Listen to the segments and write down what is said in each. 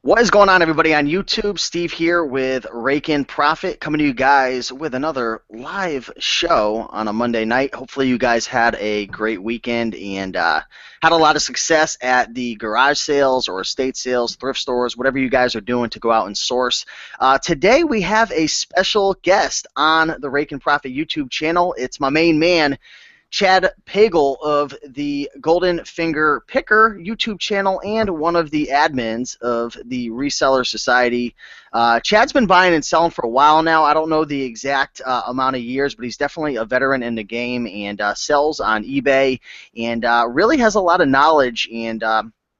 What is going on, everybody, on YouTube? Steve here with Raiken Profit, coming to you guys with another live show on a Monday night. Hopefully you guys had a great weekend and had a lot of success at the garage sales or estate sales, thrift stores, whatever you guys are doing to go out and source. Today we have a special guest on the Raiken Profit YouTube channel. It's my main man, Chad Pagel of the Golden Finger Picker YouTube channel and one of the admins of the Reseller Society. Chad's been buying and selling for a while now. I don't know the exact amount of years, but he's definitely a veteran in the game and sells on eBay and really has a lot of knowledge and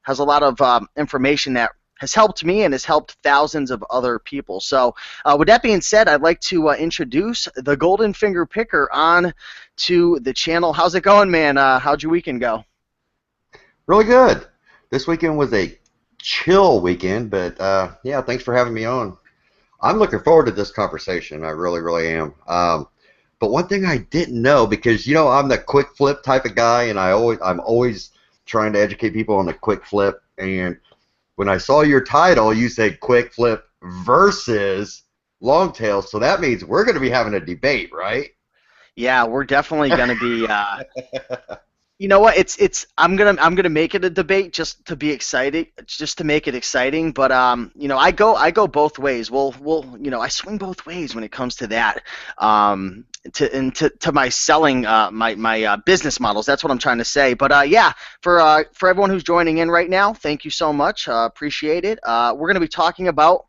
has a lot of information that has helped me and has helped thousands of other people. So with that being said, I'd like to introduce the Golden Finger Picker on to the channel. How's it going, man? How'd your weekend go? Really good. This weekend was a chill weekend, but yeah, thanks for having me on. I'm looking forward to this conversation. I really, really am. But one thing I didn't know, because I'm the quick flip type of guy, and I'm always trying to educate people on the quick flip. And when I saw your title, you said quick flip versus long tail, so that means we're going to be having a debate, right? Yeah, we're definitely going to be. You know what? I'm gonna make it a debate just to be excited, just to make it exciting. But I go both ways. I swing both ways when it comes to that. To my selling my business models. That's what I'm trying to say. But yeah, for everyone who's joining in right now, thank you so much. Appreciate it. We're gonna be talking about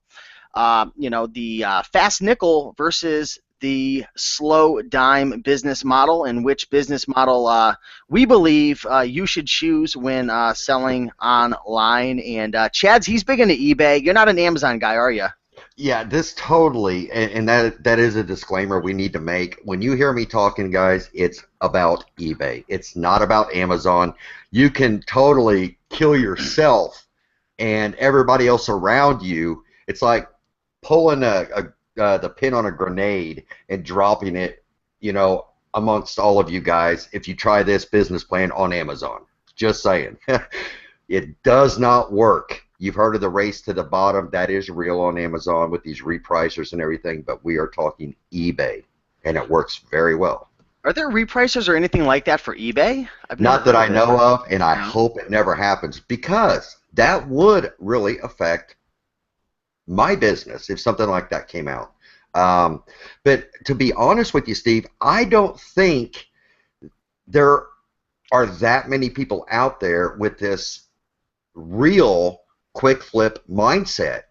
the fast nickel versus the slow dime business model, and which business model we believe you should choose when selling online. And Chad's, he's big into eBay. You're not an Amazon guy, are you? Yeah, this totally, and that is a disclaimer we need to make. When you hear me talking, guys, it's about eBay. It's not about Amazon. You can totally kill yourself and everybody else around you. It's like pulling the pin on a grenade and dropping it, amongst all of you guys if you try this business plan on Amazon. Just saying. It does not work. You've heard of the race to the bottom. That is real on Amazon with these repricers and everything, but we are talking eBay, and it works very well. Are there repricers or anything like that for eBay? I've never Not that heard I of it. know of, and I No. hope it never happens, because that would really affect my business if something like that came out. But to be honest with you, Steve, I don't think there are that many people out there with this real quick flip mindset.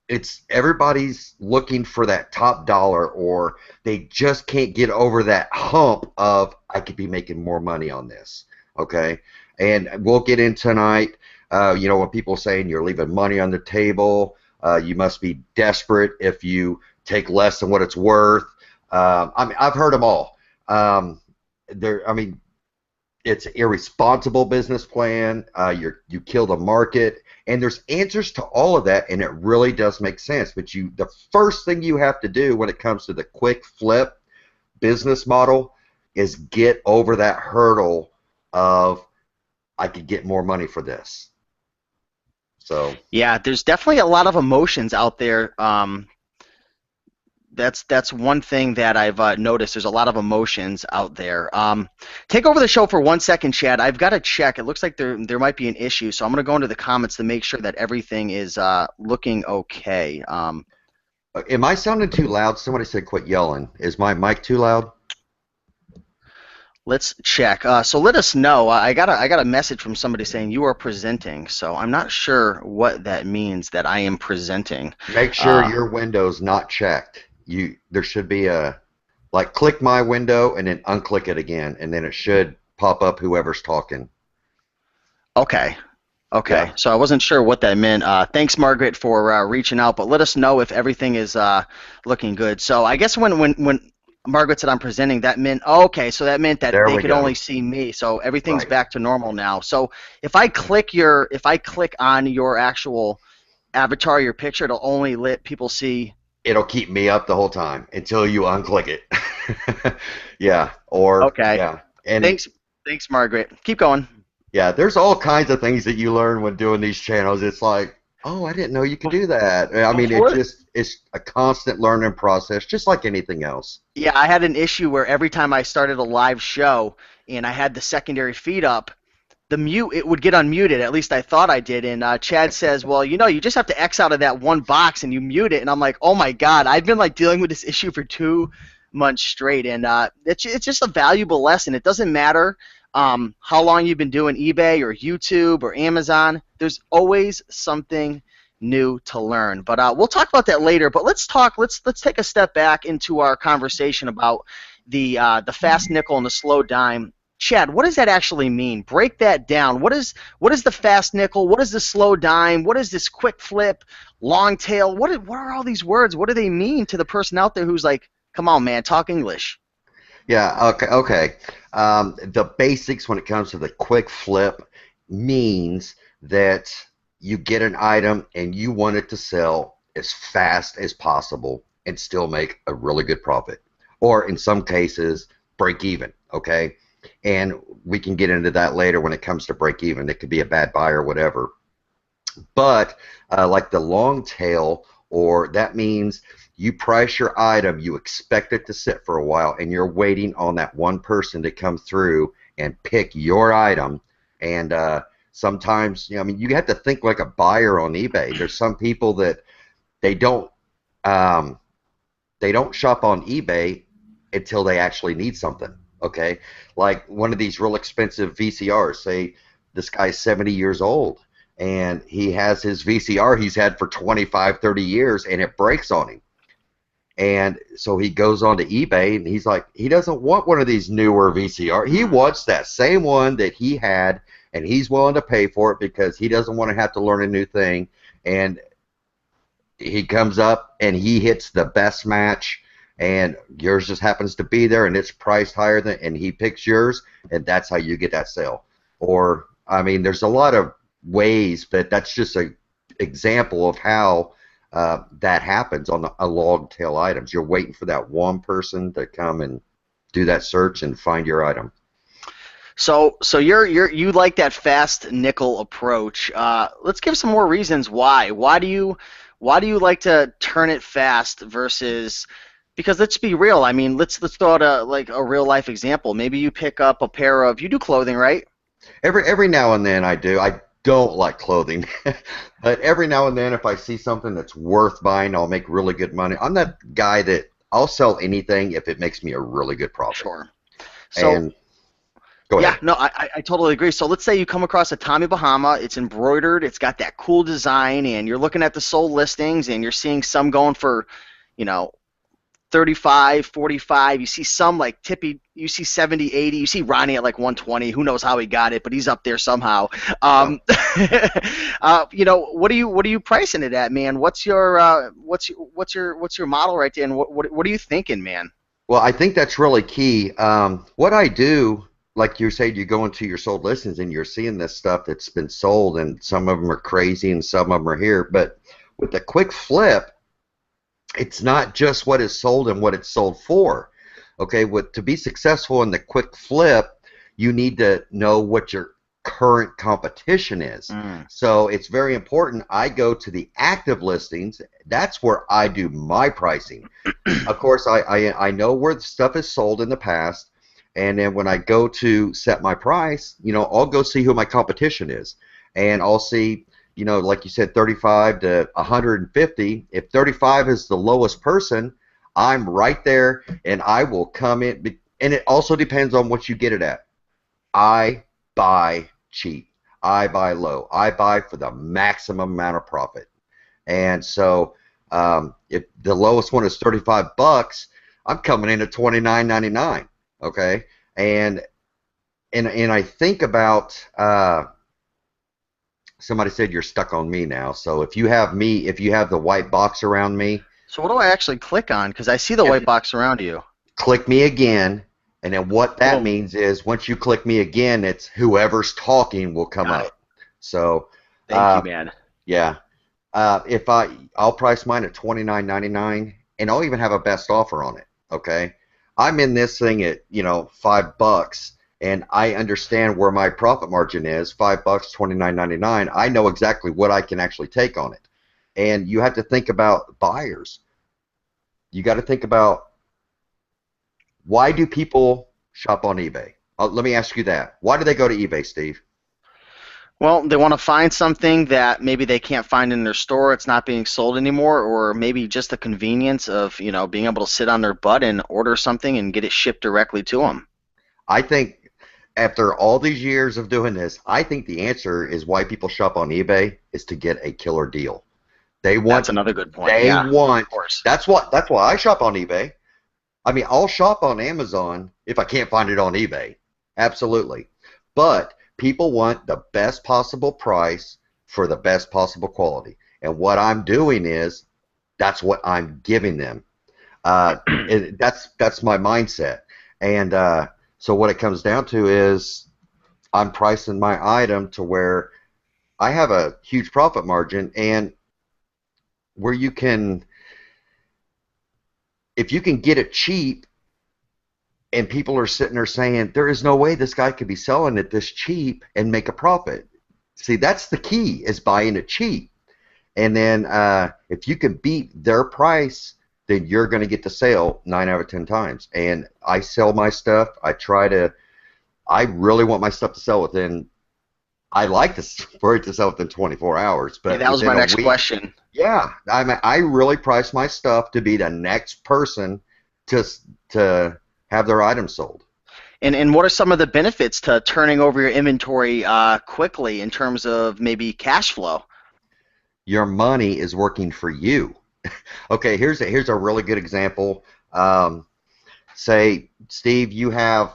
It's everybody's looking for that top dollar, or they just can't get over that hump of I could be making more money on this. Okay, and we'll get in tonight. When people saying you're leaving money on the table, you must be desperate if you take less than what it's worth. I've heard them all. It's an irresponsible business plan. You kill the market, and there's answers to all of that, and it really does make sense. But the first thing you have to do when it comes to the quick flip business model is get over that hurdle of I could get more money for this. So Yeah, there's definitely a lot of emotions out there. That's one thing that I've noticed. There's a lot of emotions out there. Take over the show for 1 second, Chad. I've got to check. It looks like there might be an issue, so I'm going to go into the comments to make sure that everything is looking okay. am I sounding too loud? Somebody said quit yelling. Is my mic too loud? Let's check. So let us know. I got a message from somebody saying you are presenting. So I'm not sure what that means, that I am presenting. Make sure your window's not checked. There should be click my window and then unclick it again, and then it should pop up whoever's talking. Okay. Okay. Yeah. So I wasn't sure what that meant. Thanks, Margaret, for reaching out. But let us know if everything is looking good. So I guess when Margaret said I'm presenting, that meant so that meant that There they we could go. only see me. So everything's Right. back to normal now. So if I click on your actual avatar, your picture, it'll only let people see. It'll keep me up the whole time until you unclick it. Yeah. Okay. Yeah. And Thanks, Margaret. Keep going. yeah, there's all kinds of things that you learn when doing these channels. It's like Oh, I didn't know you could Bef- do that. I mean, Before, it's a constant learning process, just like anything else. yeah, I had an issue where every time I started a live show and I had the secondary feed up, the mute it would get unmuted. At least I thought I did. And Chad says, "Well, you just have to X out of that one box and you mute it." And I'm like, "Oh my god, I've been like dealing with this issue for 2 months straight." And it's just a valuable lesson. It doesn't matter how long you've been doing eBay or YouTube or Amazon. There's always something new to learn. But we'll talk about that later. But let's talk. Let's take a step back into our conversation about the fast nickel and the slow dime. Chad, what does that actually mean? Break that down. What is the fast nickel? What is the slow dime? What is this quick flip, long tail? What are all these words? What do they mean to the person out there who's like, come on, man, talk English? Yeah, okay, okay. The basics when it comes to the quick flip means that you get an item and you want it to sell as fast as possible and still make a really good profit. Or in some cases, break even, okay? And we can get into that later when it comes to break even. It could be a bad buy or whatever. But like the long tail, or that means you price your item, you expect it to sit for a while, and you're waiting on that one person to come through and pick your item. And sometimes, I mean, you have to think like a buyer on eBay. There's some people that they don't um, they don't shop on eBay until they actually need something. Okay, like one of these real expensive VCRs. Say this guy's 70 years old and he has his VCR he's had for 25, 30 years and it breaks on him. And so he goes on to eBay and he's like, he doesn't want one of these newer VCR. He wants that same one that he had and he's willing to pay for it because he doesn't want to have to learn a new thing. And he comes up and he hits the best match and yours just happens to be there and it's priced higher than and he picks yours and that's how you get that sale. Or I mean there's a lot of ways, but that's just a example of how that happens on a long tail items. You're waiting for that one person to come and do that search and find your item. So you like that fast nickel approach. Let's give some more reasons why. Why do you like to turn it fast versus because let's be real. I mean, let's throw out a real life example. Maybe you pick up a pair of you do clothing, right? Every now and then I do. I don't like clothing, but every now and then if I see something that's worth buying, I'll make really good money. I'm that guy that I'll sell anything if it makes me a really good profit. Sure. So And go yeah, ahead. no, I totally agree. So let's say you come across a Tommy Bahama, it's embroidered, it's got that cool design, and you're looking at the sold listings and you're seeing some going for, you know, 35, 45. You see some like Tippy, you see 70, 80. You see Ronnie at like 120. Who knows how he got it, but he's up there somehow. Yeah. What are you pricing it at, man? What's your model right there, and what are you thinking, man? Well, I think that's really key. What I do, like you said, you go into your sold listings and you're seeing this stuff that's been sold, and some of them are crazy and some of them are here. But with the quick flip, it's not just what is sold and what it's sold for. Okay, to be successful in the quick flip, you need to know what your current competition is. Mm. So it's very important. I go to the active listings. That's where I do my pricing. Of course, I know where the stuff is sold in the past, and then when I go to set my price, I'll go see who my competition is, and I'll see, like you said, 35 to 150. If 35 is the lowest person, I'm right there, and I will come in. And it also depends on what you get it at. I buy cheap. I buy low. I buy for the maximum amount of profit. And so if the lowest one is $35, I'm coming in at $29.99. Okay, and I think about somebody said you're stuck on me now. So if you have me, if you have the white box around me, So what do I actually click on? Because I see the white if box around you. click me again, and then what that Boom. means is once you click me again, it's whoever's talking will come Got it. up. So Thank you, uh, man. yeah, if I'll price mine at $29.99, and I'll even have a best offer on it. Okay, I'm in this thing at $5, and I understand where my profit margin is, $5, 29.99. I know exactly what I can actually take on it. And you have to think about buyers. You got to think about, why do people shop on eBay? Let me ask you that. Why do they go to eBay, Steve? Well, they want to find something that maybe they can't find in their store. It's not being sold anymore, or maybe just the convenience of, being able to sit on their butt and order something and get it shipped directly to them. I think after all these years of doing this, I think the answer is why people shop on eBay is to get a killer deal. They That's want, another good point. they Yeah, of want, course. that's why I shop on eBay. I mean, I'll shop on Amazon if I can't find it on eBay. Absolutely. But people want the best possible price for the best possible quality. And what I'm doing is, that's what I'm giving them. Uh, that's my mindset. And so what it comes down to is, I'm pricing my item to where I have a huge profit margin, and where you can, if you can get it cheap, and people are sitting there saying, there is no way this guy could be selling it this cheap and make a profit. See, that's the key, is buying it cheap. And then if you can beat their price, then you're going to get the sale 9 out of 10 times. And I sell my stuff. I really want my stuff to sell within, I like to, for it to sell within 24 hours, Yeah, but that was my within a next week. question. Yeah, I mean, I really price my stuff to be the next person to to have their items sold. And what are some of the benefits to turning over your inventory quickly in terms of maybe cash flow? Your money is working for you. Okay, here's a really good example. Um, Say, Steve, you have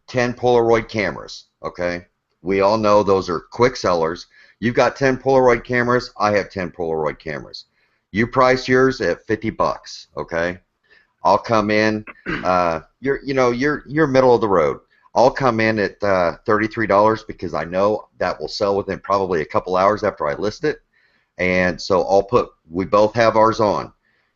10 Polaroid cameras. Okay, we all know those are quick sellers. You've got 10 Polaroid cameras. I have 10 Polaroid cameras. You price yours at $50. Okay, I'll come in. You're middle of the road. I'll come in at $33 because I know that will sell within probably a couple hours after I list it. And so we both have ours on.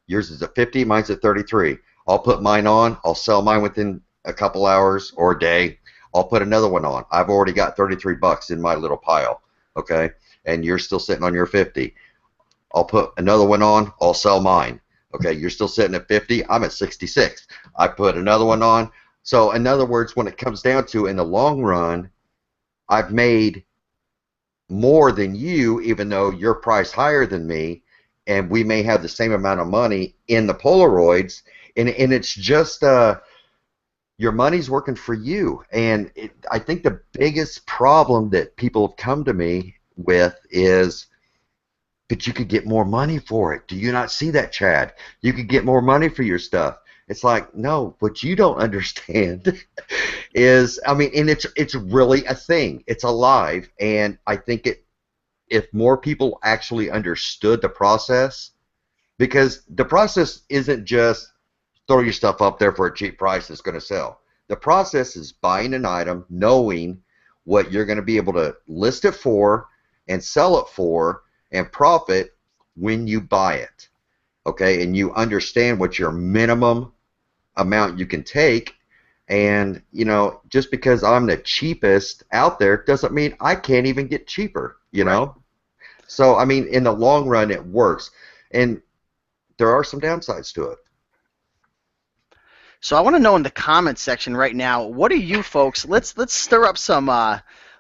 Yours is at 50, mine's at 33. I'll put mine on. I'll sell mine within a couple hours or a day. I'll put another one on. I've already got $33 in my little pile. Okay, and you're still sitting on your 50. I'll put another one on. I'll sell mine. Okay, you're still sitting at 50. I'm at 66. I put another one on. So in other words, when it comes down to, in the long run, I've made more than you, even though you're priced higher than me, and we may have the same amount of money in the Polaroids, and it's just your money's working for you. And I think the biggest problem that people have come to me with is, but you could get more money for it. Do you not see that, Chad? You could get more money for your stuff. It's like, no, what you don't understand is, I mean, and it's really a thing. It's alive, and I think if more people actually understood the process, because the process isn't just throw your stuff up there for a cheap price that's going to sell. The process is buying an item, knowing what you're going to be able to list it for and sell it for and profit when you buy it. Okay, and you understand what your minimum amount you can take. And just because I'm the cheapest out there doesn't mean I can't even get cheaper. Right. So I mean, in the long run, it works, and there are some downsides to it. So I want to know in the comments section right now, what do you folks? Let's stir up some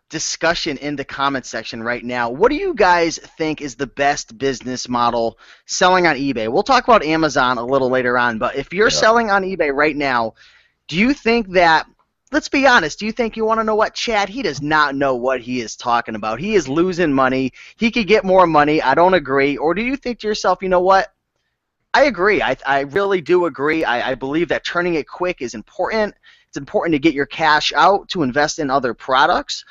discussion in the comments section right now. What do you guys think is the best business model selling on eBay? We'll talk about Amazon a little later on, but if you're Yeah. selling on eBay right now, do you think that? Let's be honest. Do you think you want to know what, Chad? He does not know what he is talking about. He is losing money. He could get more money. I don't agree. Or do you think to yourself, you know what? I agree. I really do agree. I believe that turning it quick is important. It's important to get your cash out to invest in other products.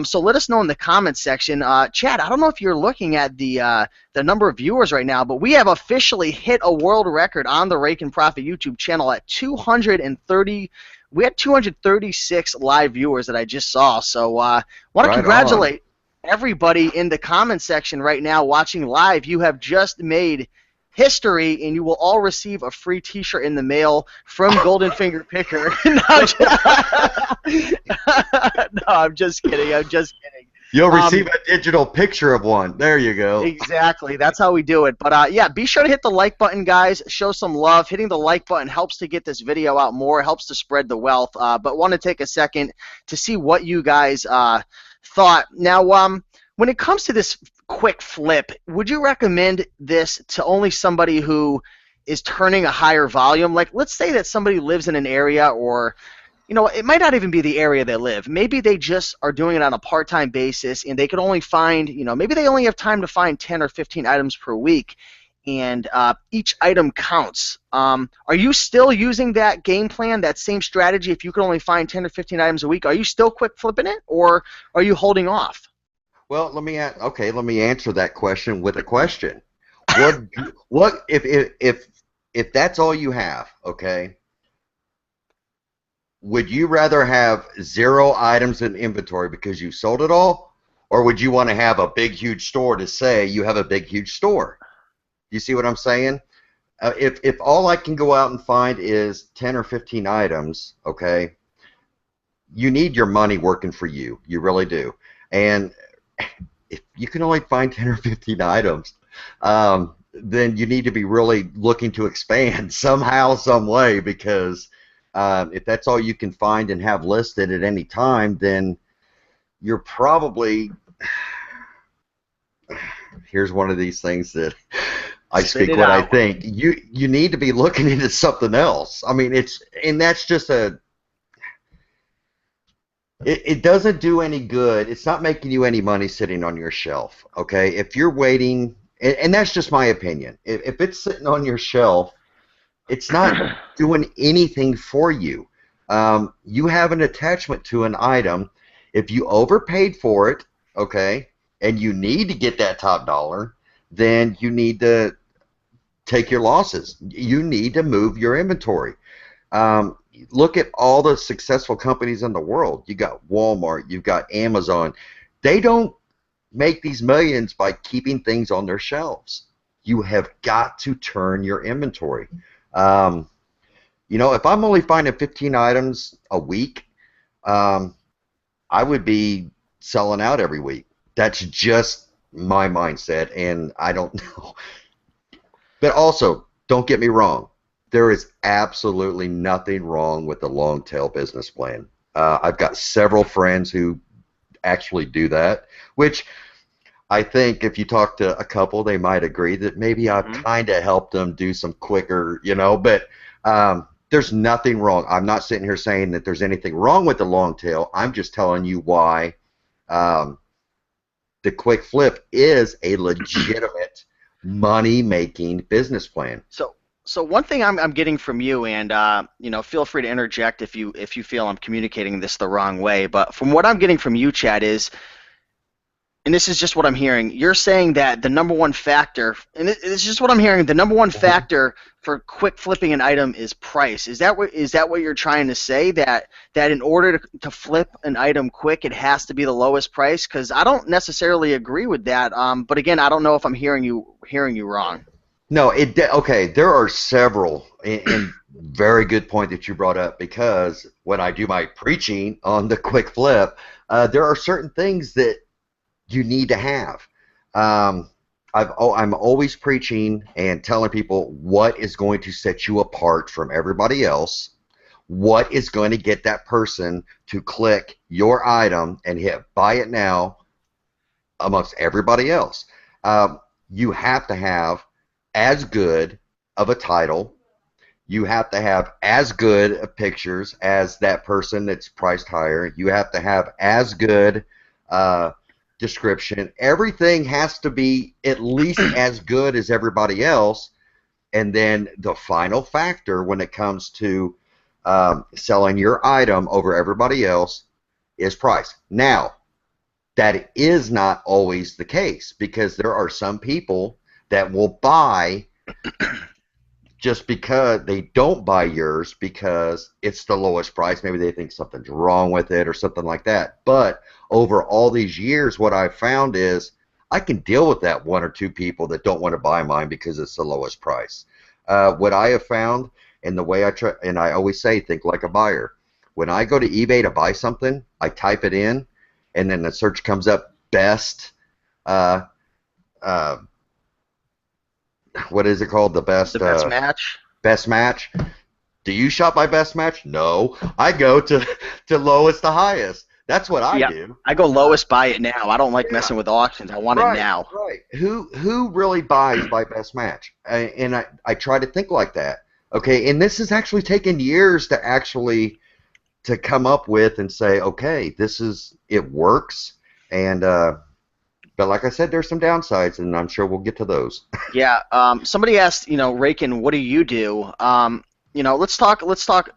So let us know in the comments section. Chad, I don't know if you're looking at the number of viewers right now, but we have officially hit a world record on the Raiken Profit YouTube channel at 230. We had 236 live viewers that I just saw. So want to Right on. congratulate everybody in the comments section right now watching live. You have just made history, and you will all receive a free T-shirt in the mail from Golden Finger Picker. No, no, I'm just kidding. I'm just kidding. You'll receive Um, a digital picture of one. There you go. Exactly. That's how we do it. But yeah, be sure to hit the like button, guys. Show some love. Hitting the like button helps to get this video out more, helps to spread the wealth. But want to take a second to see what you guys thought. Now, when it comes to this quick flip, would you recommend this to only somebody who is turning a higher volume? Like, let's say that somebody lives in an area, or it might not even be the area they live. Maybe they just are doing it on a part-time basis, and they can only find, maybe they only have time to find 10 or 15 items per week, and each item counts. Are you still using that game plan, that same strategy? If you can only find 10 or 15 items a week, are you still quick flipping it, or are you holding off? Well, let me answer that question with a question. What if that's all you have, okay? Would you rather have 0 items in inventory because you sold it all, or would you want to have a big, huge store to say you have a big, huge store? You see what I'm saying? If all I can go out and find is 10 or 15 items, okay, you need your money working for you. You really do. And if you can only find 10 or 15 items, then you need to be really looking to expand somehow, some way, because if that's all you can find and have listed at any time, then you're probably, here's one of these things that I Spit speak it what I out. think. You need to be looking into something else. I mean, that's just it doesn't do any good. It's not making you any money sitting on your shelf, okay? If you're waiting, and that's just my opinion. If it's sitting on your shelf, it's not doing anything for you. You have an attachment to an item. If you overpaid for it, okay, and you need to get that top dollar, then you need to take your losses. You need to move your inventory. Um, Look at all the successful companies in the world. You got Walmart, you've got Amazon. They don't make these millions by keeping things on their shelves. You have got to turn your inventory. Um, if I'm only finding 15 items a week, um, I would be selling out every week. That's just my mindset, and I don't know. But also, don't get me wrong. There is absolutely nothing wrong with the long tail business plan. I've got several friends who actually do that, which I think if you talk to a couple, they might agree that maybe I've Hmm. kind of helped them do some quicker, but there's nothing wrong. I'm not sitting here saying that there's anything wrong with the long tail. I'm just telling you why um, the quick flip is a legitimate money-making business plan. So one thing I'm getting from you, and feel free to interject if you feel I'm communicating this the wrong way. But from what I'm getting from you, Chad, is, and this is just what I'm hearing, you're saying that the number one factor, and it's just what I'm hearing, the number one Mhm. factor for quick flipping an item is price. Is that what you're trying to say? That in order to flip an item quick, it has to be the lowest price? Because I don't necessarily agree with that. But again, I don't know if I'm hearing you wrong. No, okay. There are several, and very good point that you brought up, because when I do my preaching on the quick flip, there are certain things that you need to have. Um, I'm always preaching and telling people what is going to set you apart from everybody else, what is going to get that person to click your item and hit buy it now amongst everybody else. Um, you have to have as good of a title. You have to have as good of pictures as that person that's priced higher. You have to have as good uh, description. Everything has to be at least as good as everybody else. And then the final factor when it comes to selling your item over everybody else is price. Now, that is not always the case, because there are some people that will buy just because they don't buy yours because it's the lowest price. Maybe they think something's wrong with it or something like that. But over all these years, what I've found is I can deal with that one or two people that don't want to buy mine because it's the lowest price. What I have found, and the way I try, and I always say, think like a buyer. When I go to eBay to buy something, I type it in, and then the search comes up best. Uh, uh, what is it called? The The best best match. best match. Do you shop by best match? No, I go to lowest to highest. That's what I Yeah, do. I go Uh, lowest, buy it now. I don't like yeah, messing with auctions. I want it right, now. right. Who really buys by best match? And I try to think like that. Okay, and this has actually taken years to actually to come up with and say, okay, this is it works. And but like I said, there's some downsides, and I'm sure we'll get to those. Yeah. Somebody asked, Raiken, what do you do? Let's talk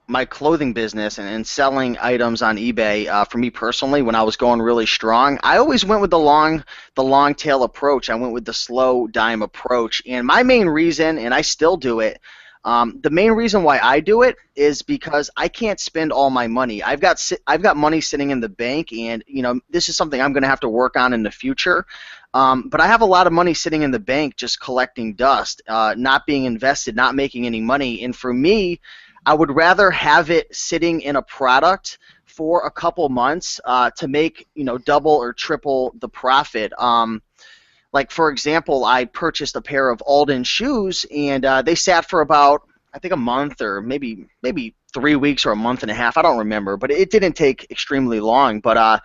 my clothing business and selling items on eBay. For me personally, when I was going really strong, I always went with the long tail approach. I went with the slow dime approach, and my main reason, and I still do it. The main reason why I do it is because I can't spend all my money. I've got money sitting in the bank, and this is something I'm going to have to work on in the future. But I have a lot of money sitting in the bank just collecting dust, not being invested, not making any money. And for me, I would rather have it sitting in a product for a couple months to make double or triple the profit. Like for example, I purchased a pair of Alden shoes, and they sat for about I think a month or maybe 3 weeks or a month and a half. I don't remember, but it didn't take extremely long. But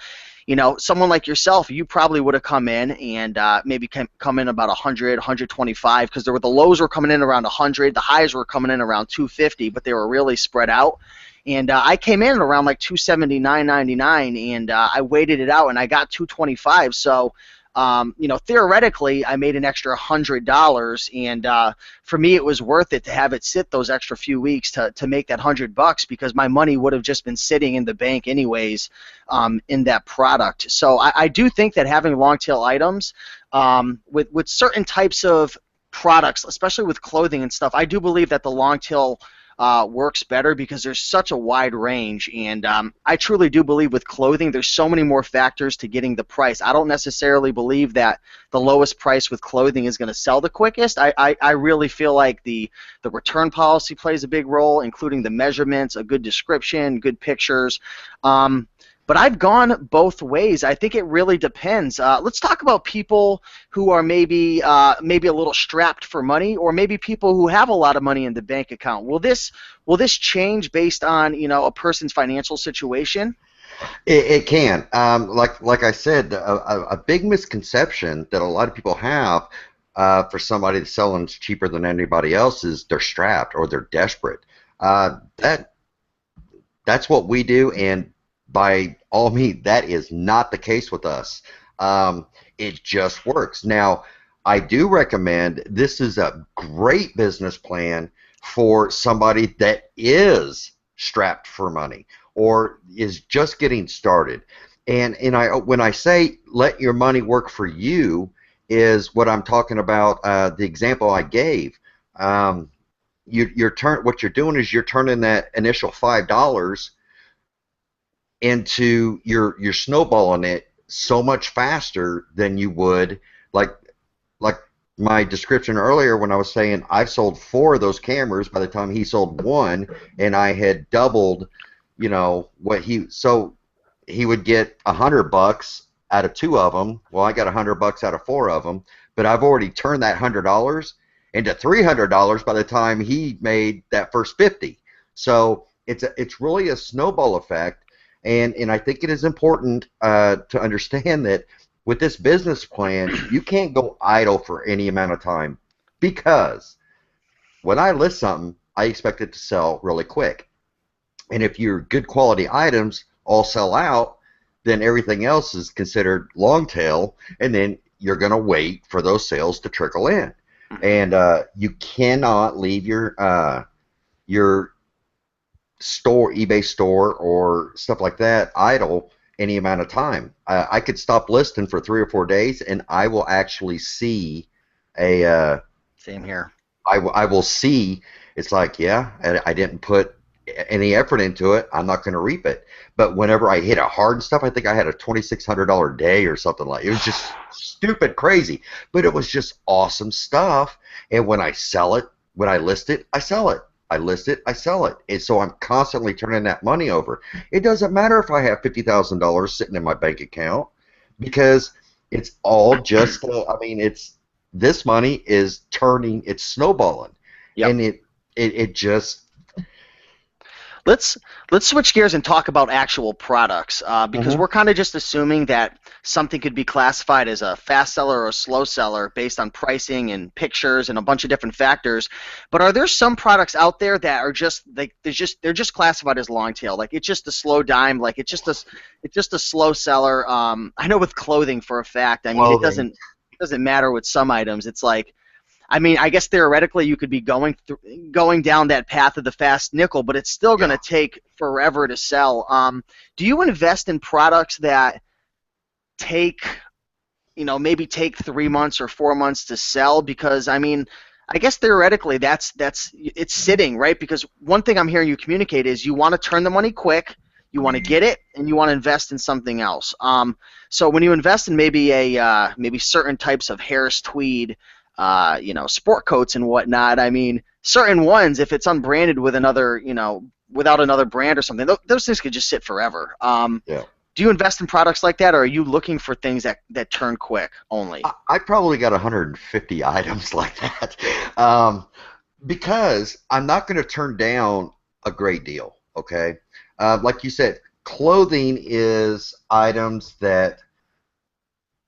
someone like yourself, you probably would have come in and maybe come in about 100, 125 because the lows were coming in around 100, the highs were coming in around 250, but they were really spread out. And I came in around like 279.99, and I waited it out, and I got 225. So theoretically, I made an extra $100, and for me, it was worth it to have it sit those extra few weeks to make that $100 because my money would have just been sitting in the bank anyways, in that product. So I do think that having long tail items with certain types of products, especially with clothing and stuff, I do believe that the long tail works better because there's such a wide range. And I truly do believe with clothing, there's so many more factors to getting the price. I don't necessarily believe that the lowest price with clothing is going to sell the quickest. I really feel like the return policy plays a big role, including the measurements, a good description, good pictures. But I've gone both ways. I think it really depends. Let's talk about people who are maybe a little strapped for money, or maybe people who have a lot of money in the bank account. Will this change based on a person's financial situation? It can. Like I said, a big misconception that a lot of people have for somebody that's selling cheaper than anybody else is they're strapped or they're desperate. That's what we do, and by all means, that is not the case with us. It just works. Now, I do recommend this is a great business plan for somebody that is strapped for money or is just getting started. And I when I say let your money work for you is what I'm talking about. The example I gave. What you're doing is you're turning that initial $5 into you're snowballing it so much faster than you would like like my description earlier when I was saying I've sold four of those cameras by the time he sold one, and I had doubled, what he would get $100 out of two of them. Well, I got $100 out of four of them, but I've already turned that $100 into $300 by the time he made that first 50. So it's really a snowball effect, and I think it is important to understand that with this business plan, you can't go idle for any amount of time because when I list something, I expect it to sell really quick. And if your good quality items all sell out, then everything else is considered long tail, and then you're going to wait for those sales to trickle in. Mhm. And you cannot leave your store, eBay store, or stuff like that idle any amount of time. I could stop listing for 3 or 4 days, and I will actually see a Same here. I will see it's like, yeah, I didn't put any effort into it, I'm not going to reap it. But whenever I hit a hard and stuff, I think I had a $2,600 day or something like. It was just stupid crazy, but it was just awesome stuff. And when I sell it, when I list it, I sell it. I list it, I sell it. And so I'm constantly turning that money over. It doesn't matter if I have $50,000 sitting in my bank account because it's all just, I mean, it's this money is turning, it's snowballing. Yep. And it just, Let's let's switch gears and talk about actual products because Mhm. we're kind of just assuming that something could be classified as a fast seller or a slow seller based on pricing and pictures and a bunch of different factors. But are there some products out there that are just like they're just classified as long tail? Like it's just a slow dime, like it's just a slow seller. I know with clothing for a fact. I mean, it Clothing. doesn't matter with some items. It's like I mean, I guess theoretically you could be going down that path of the fast nickel, but it's still going Yeah. to take forever to sell. Do you invest in products that take, maybe take 3 months or 4 months to sell? Because I mean, I guess theoretically that's it's sitting right. Because one thing I'm hearing you communicate is you want to turn the money quick, you want to get it, and you want to invest in something else. So when you invest in maybe maybe certain types of Harris tweed, sport coats and whatnot. I mean, certain ones, if it's unbranded with another, without another brand or something, those things could just sit forever. Yeah. Do you invest in products like that, or are you looking for things that turn quick only? I probably got 150 items like that because I'm not going to turn down a great deal. Okay. Like you said, clothing is items that,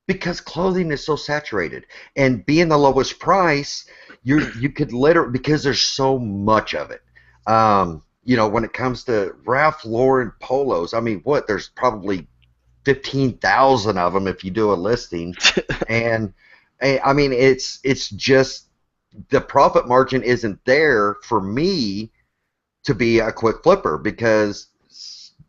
because clothing is so saturated and being the lowest price, you could literally, because there's so much of it. When it comes to Ralph Lauren polos, I mean, what, there's probably 15,000 of them if you do a listing, and I mean it's just the profit margin isn't there for me to be a quick flipper because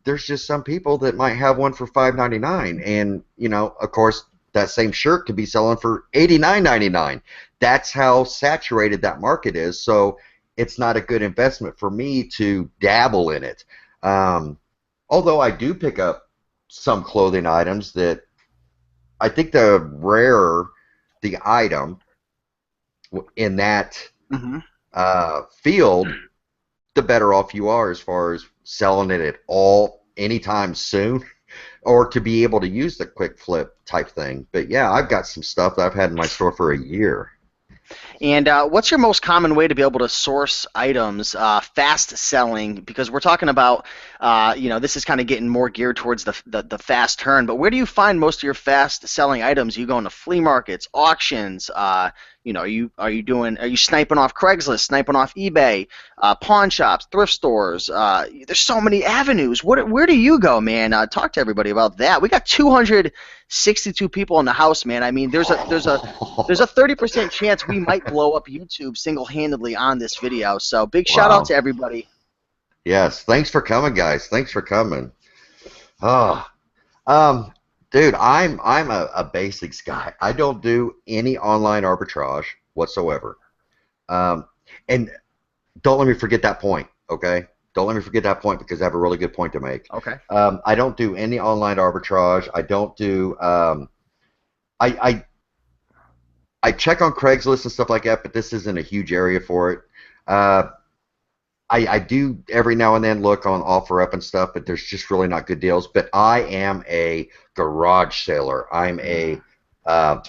there's just some people that might have one for 5.99, and of course that same shirt could be selling for 89.99. That's how saturated that market is. So it's not a good investment for me to dabble in it. Um, Although I do pick up some clothing items that I think the rarer the item in that Hmm. field, the better off you are as far as selling it at all anytime soon or to be able to use the quick flip type thing. But yeah, I've got some stuff that I've had in my store for a year. And what's your most common way to be able to source items fast selling? Because we're talking about, this is kind of getting more geared towards the fast turn. But where do you find most of your fast selling items? You going to flea markets, auctions? Are you sniping off Craigslist, sniping off eBay, pawn shops, thrift stores? There's so many avenues. Where do you go, man? Talk to everybody about that. We got 262 people in the house, man. I mean, there's a 30% chance we might blow up YouTube single-handedly on this video. So big shout out Wow. to everybody. Yes. Thanks for coming, guys. Thanks for coming. Oh, um, dude, I'm a basics guy. I don't do any online arbitrage whatsoever. Um, and don't let me forget that point, okay? Don't let me forget that point because I have a really good point to make. Okay. I don't do any online arbitrage. I don't do. I, I I check on Craigslist and stuff like that, but this isn't a huge area for it. Uh, I do every now and then look on OfferUp and stuff, but there's just really not good deals. But I am a garage sailor. I'm a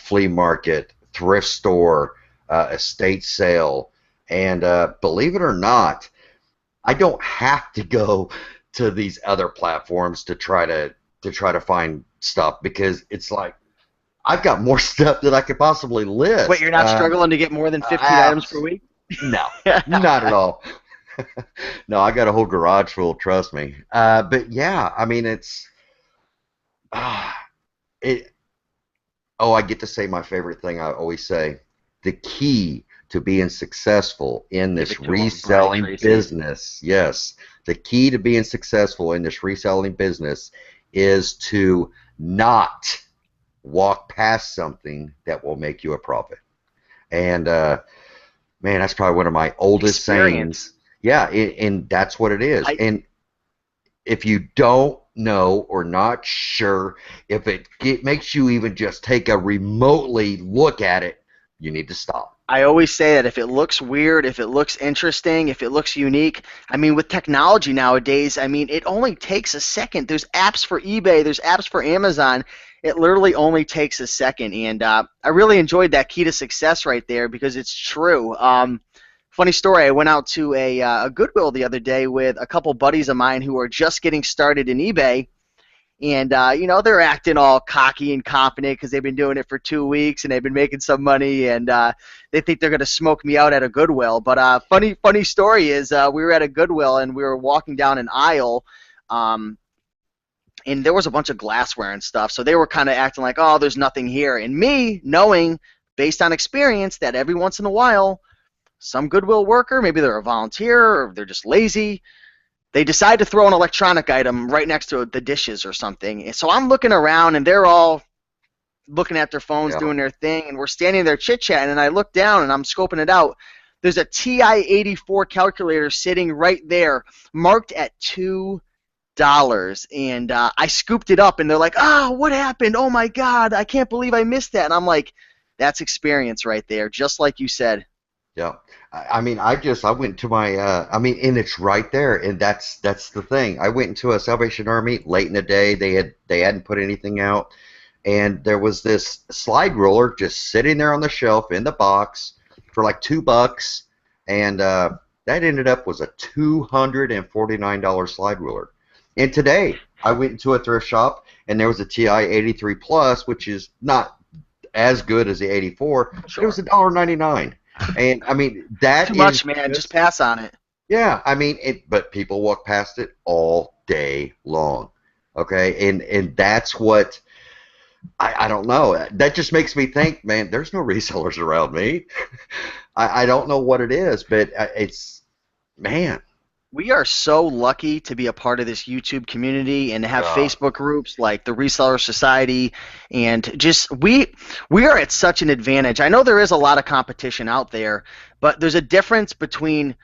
flea market, thrift store, estate sale, and believe it or not, I don't have to go to these other platforms to try to find stuff because it's like I've got more stuff than I could possibly Wait, list. you're not struggling to get more than 15 items per Apps, week? no, not at all. No, I got a whole garage full. Trust me. But yeah, I mean uh, it. Oh, I get to say my favorite thing. I always say the key to being successful in Give this it to him, Brian reselling Tracy. business. Yes, the key to being successful in this reselling business is to not walk past something that will make you a profit. And man, that's probably one of my oldest Experience. sayings. Yeah, and that's what it is. I And if you don't know or not sure if it makes you even just take a remotely look at it, you need to stop. I always say that if it looks weird, if it looks interesting, if it looks unique, I mean, with technology nowadays, I mean, it only takes a second. There's apps for eBay, there's apps for Amazon. It literally only takes a second. And I really enjoyed that key to success right there because it's true. Funny story, I went out to a Goodwill the other day with a couple buddies of mine who are just getting started in eBay, and they're acting all cocky and confident because they've been doing it for 2 weeks and they've been making some money, and they think they're going to smoke me out at a Goodwill. But funny story is we were at a Goodwill and we were walking down an aisle. Um, and there was a bunch of glassware and stuff, so they were kind of acting like, oh, there's nothing here. And me, knowing based on experience that every once in a while, some Goodwill worker, maybe they're a volunteer or they're just lazy, they decide to throw an electronic item right next to the dishes or something. And so I'm looking around, and they're all looking at their phones, Yeah, doing their thing, and we're standing there chit-chatting, and I look down, and I'm scoping it out. There's a TI-84 calculator sitting right there, marked at $2. And I scooped it up, and they're like, oh, what happened? Oh, my God, I can't believe I missed that. And I'm like, that's experience right there, just like you said. yeah. I mean, I went to my I mean, and it's right there, and that's the thing. I went into a Salvation Army late in the day. They hadn't put anything out, and there was this slide ruler just sitting there on the shelf in the box for like $2, and that ended up was a $249 slide ruler. And today I went into a thrift shop, and there was a TI 83 Plus, which is not as good as the 84, but it was Sure. $1.99. And I mean, Too that much, is man. Just just, pass on it. yeah, I mean, but people walk past it all day long. Okay, and that's what I don't know. That just makes me think, man, there's no resellers around me. I don't know what it is, but it's, man, We are so lucky to be a part of this YouTube community and to have yeah, Facebook groups like the Reseller Society, and just we are at such an advantage. I know there is a lot of competition out there, but there's a difference between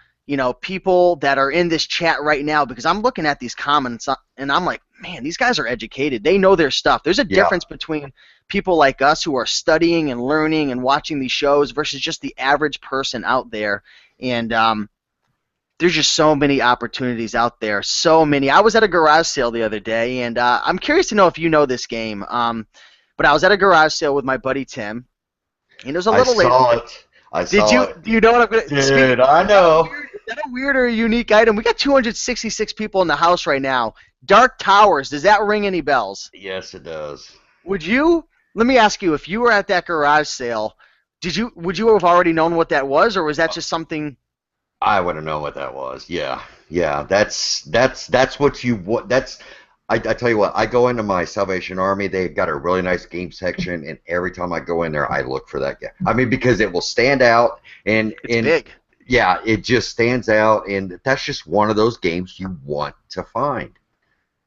people that are in this chat right now, because I'm looking at these comments and I'm like, man, these guys are educated. They know their stuff. There's a yeah, difference between people like us who are studying and learning and watching these shows versus just the average person out there. And there's just so many opportunities out there. So many. I was at a garage sale the other day, and I'm curious to know if you know this game. But I was at a garage sale with my buddy Tim, and it was a I little late. saw it. I Did saw you? it. Do you know what I'm going to speak? Dude, I Is that a know. weird? Is that a weird or a unique item? We got 266 people in the house right now. Dark Towers. Does that ring any bells? Yes, it does. Would you? Let me ask you. If you were at that garage sale, did you? Would you have already known what that was, or was that just something? I would have known what that was. Yeah, yeah. That's what you what. That's I tell you what. I go into my Salvation Army. They've got a really nice game section, and every time I go in there, I look for that guy. I mean, because it will stand out, It's and big. yeah, it just stands out, and that's just one of those games you want to find.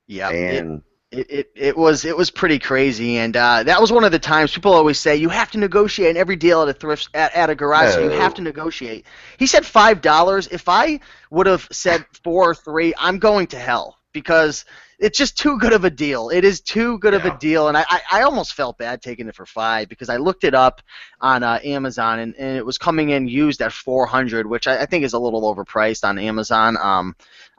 Yep. It And it was pretty crazy, and that was one of the times people always say you have to negotiate in every deal at a thrift at a garage. So you have to no, negotiate. He said $5. If I would have said 4 or 3, I'm going to hell because it's just too good of a deal. It is too good of a yeah, deal, and I almost felt bad taking it for 5 because I looked it up on Amazon, and it was coming in used at 400, which I think is a little overpriced on Amazon.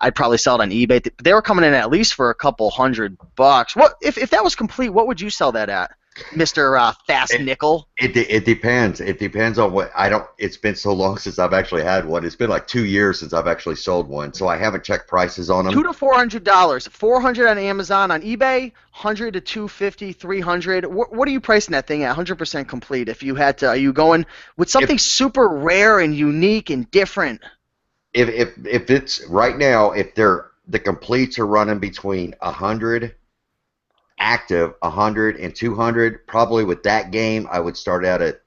I'd probably sell it on eBay. They were coming in at least for a couple $100. What if that was complete? What would you sell that at, Mister Fast it, Nickel? it depends. It depends on what I don't. It's been so long since I've actually had one. It's been like 2 years since I've actually sold one, so I haven't checked prices on Two them. to $400. 400 on Amazon. On eBay, 100 to 250, 300. What are you pricing that thing at? 100% complete. If you had to, are you going with If something super rare and unique and different? if it's right now, if they're the completes are running between 100 active, 100 and 200, probably with that game, I would start out at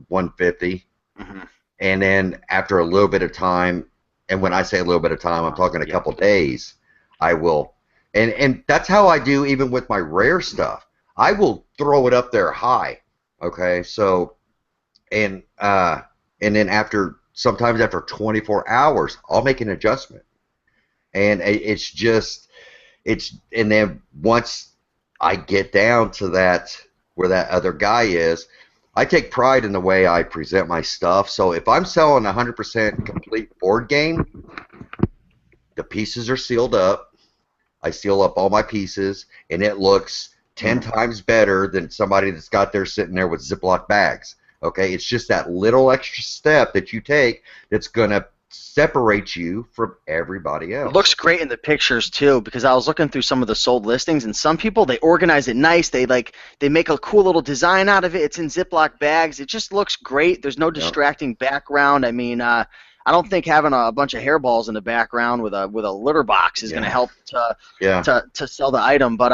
150, Hmm. and then after a little bit of time, and when I say a little bit of time, I'm talking a Yeah. couple days, I will, and that's how I do even with my rare stuff. I will throw it up there high, okay? So and then after sometimes after 24 hours, I'll make an adjustment. And it's just, and then once I get down to that, where that other guy is, I take pride in the way I present my stuff. So if I'm selling a 100% complete board game, the pieces are sealed up. I seal up all my pieces, and it looks 10 times better than somebody that's got there sitting there with Ziploc bags. Okay, it's just that little extra step that you take that's going to separate you from everybody It else. looks great in the pictures too, because I was looking through some of the sold listings, and some people, they organize it nice. They make a cool little design out of it. It's in Ziploc bags. It just looks great. There's no Yep. distracting background. I mean, I don't think having a bunch of hairballs in the background with a litter box is going to Yeah. help to Yeah. to sell the item. But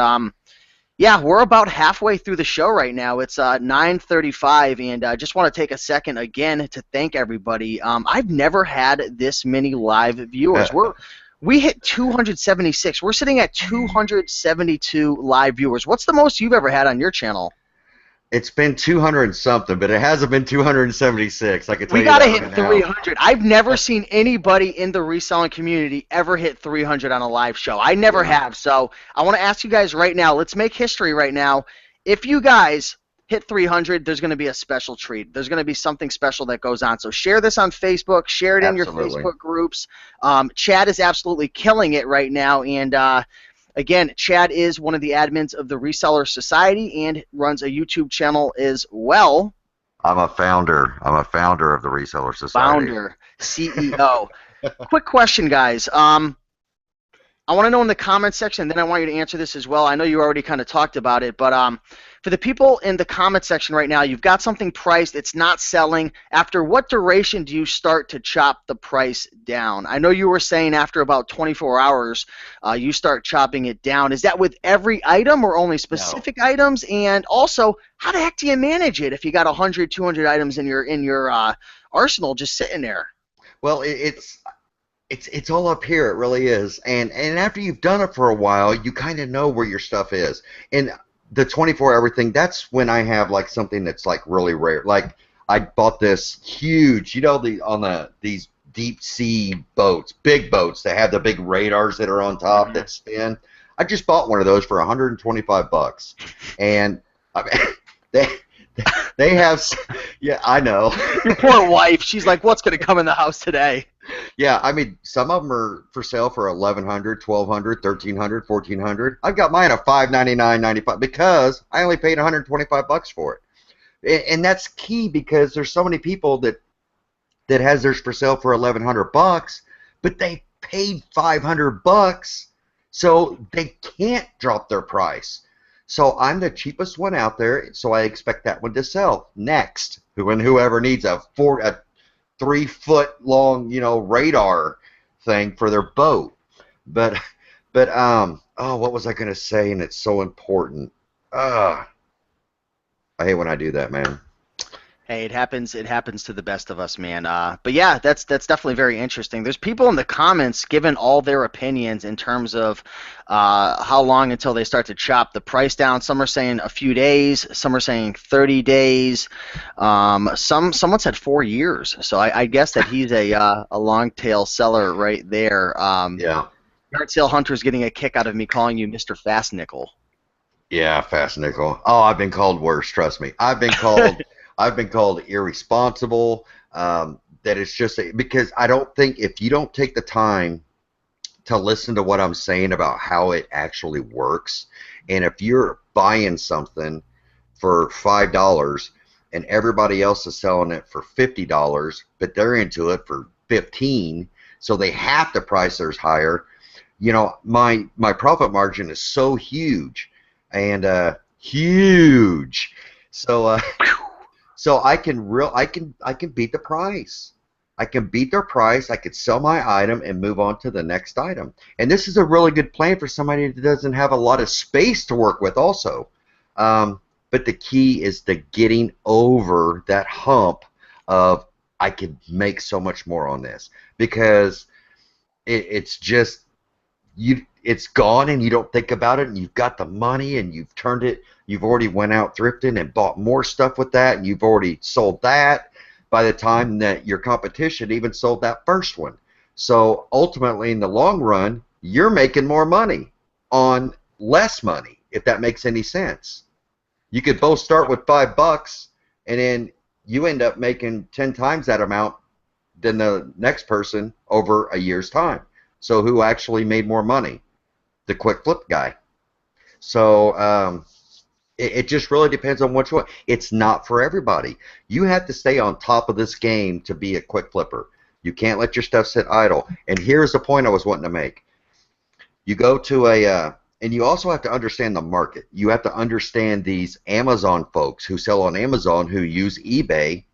yeah, we're about halfway through the show right now. It's 9:35, and I just want to take a second again to thank everybody. I've never had this many live viewers. We hit 276. We're sitting at 272 live viewers. What's the most you've ever had on your channel? It's been 200 and something, but it hasn't been 276. I can tell We you got to that hit right now. 300. I've never seen anybody in the reselling community ever hit 300 on a live show. I never Yeah. have. So I want to ask you guys right now, let's make history right now. If you guys hit 300, there's going to be a special treat. There's going to be something special that goes on. So share this on Facebook. Share it in your Absolutely. Facebook groups. Chad is absolutely killing it right now. And again, Chad is one of the admins of the Reseller Society and runs a YouTube channel as well. I'm a founder. I'm a founder of the Reseller Society. Founder, CEO. Quick question, guys. I want to know in the comments section, then I want you to answer this as well. I know you already kind of talked about it, but for the people in the comment section right now, you've got something priced, it's not selling. After what duration do you start to chop the price down? I know you were saying after about 24 hours, you start chopping it down. Is that with every item or only specific items? And also, how the heck do you manage it if you got 100, 200 items in your arsenal just sitting there? Well, it's all up here. It really is. And after you've done it for a while, you kind of know where your stuff is. And the 24-hour thing, that's when I have like something that's like really rare. Like I bought this huge, these deep sea boats, big boats that have the big radars that are on top that spin. I just bought one of those for 125 bucks. And I mean, they they have, yeah, I know. Your poor wife, she's like, what's going to come in the house today? Yeah, I mean, some of them are for sale for 1,100, 1,200, 1,300, 1,400. I've got mine at 599.95 because I only paid 125 bucks for it. And that's key because there's so many people that has theirs for sale for 1,100 bucks, but they paid 500 bucks, so they can't drop their price. So I'm the cheapest one out there, so I expect that one to sell next. Whoever needs a 3-foot long, radar thing for their boat. But what was I gonna say? And it's so important. I hate when I do that, man. Hey, it happens. It happens to the best of us, man. But yeah, that's definitely very interesting. There's people in the comments giving all their opinions in terms of how long until they start to chop the price down. Some are saying a few days. Some are saying 30 days. Someone said 4 years. So I guess that he's a long tail seller right there. Yeah. Yard sale hunter's getting a kick out of me calling you Mr. Fast Nickel. Yeah, fast nickel. Oh, I've been called worse. Trust me. I've been called. I've been called irresponsible. That it's just because I don't think if you don't take the time to listen to what I'm saying about how it actually works, and if you're buying something for $5 and everybody else is selling it for $50, but they're into it for 15, so they have to price theirs higher. My profit margin is so huge, and huge. So so I can beat the price. I can beat their price. I could sell my item and move on to the next item. And this is a really good plan for somebody that doesn't have a lot of space to work with also. But the key is the getting over that hump of I could make so much more on this, because it's just it's gone and you don't think about it, and you've got the money and you've already went out thrifting and bought more stuff with that, and you've already sold that. by the time that your competition even sold that first one. So ultimately, in the long run, you're making more money on less money, if that makes any sense. You could both start with $5, and then you end up making 10 times that amount than the next person over a year's time. So who actually made more money? The quick flip guy. So it just really depends on which one. It's not for everybody. You have to stay on top of this game to be a quick flipper. You can't let your stuff sit idle. And here's the point I was wanting to make. You go to and you also have to understand the market. You have to understand these Amazon folks who sell on Amazon who use eBay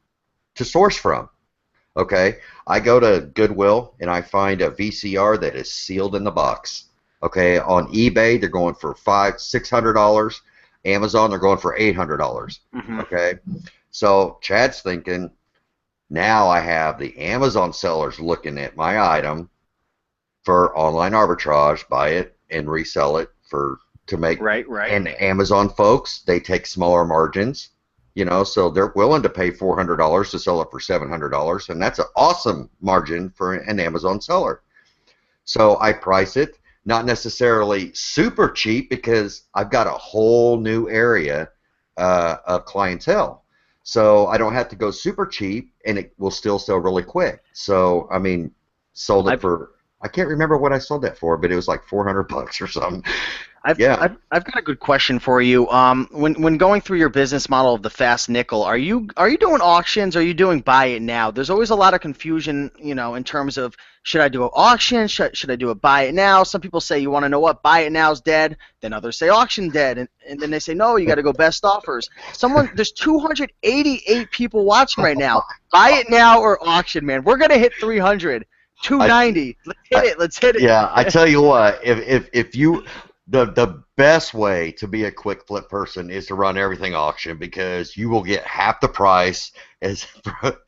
to source from. Okay, I go to Goodwill and I find a VCR that is sealed in the box. Okay, on eBay they're going for $600. Amazon they're going for $800. Mm-hmm. Okay, so Chad's thinking, now I have the Amazon sellers looking at my item for online arbitrage, buy it and resell it to make. Right. And Amazon folks, they take smaller margins. So they're willing to pay $400 to sell it for $700, and that's an awesome margin for an Amazon seller. So I price it, not necessarily super cheap because I've got a whole new area of clientele. So I don't have to go super cheap, and it will still sell really quick. So, I mean, sold it for, I can't remember what I sold that for, but it was like $400 or something. I've got a good question for you. When going through your business model of the fast nickel, are you doing auctions? Or are you doing buy it now? There's always a lot of confusion, in terms of should I do an auction? Should I do a buy it now? Some people say, you want to know what, buy it now is dead. Then others say auction dead, and then they say no, you got to go best offers. There's 288 people watching right now. Buy it now or auction, man. We're gonna hit 300, 290. Let's hit it. Yeah, I tell you what, if you the best way to be a quick flip person is to run everything auction, because you will get half the price that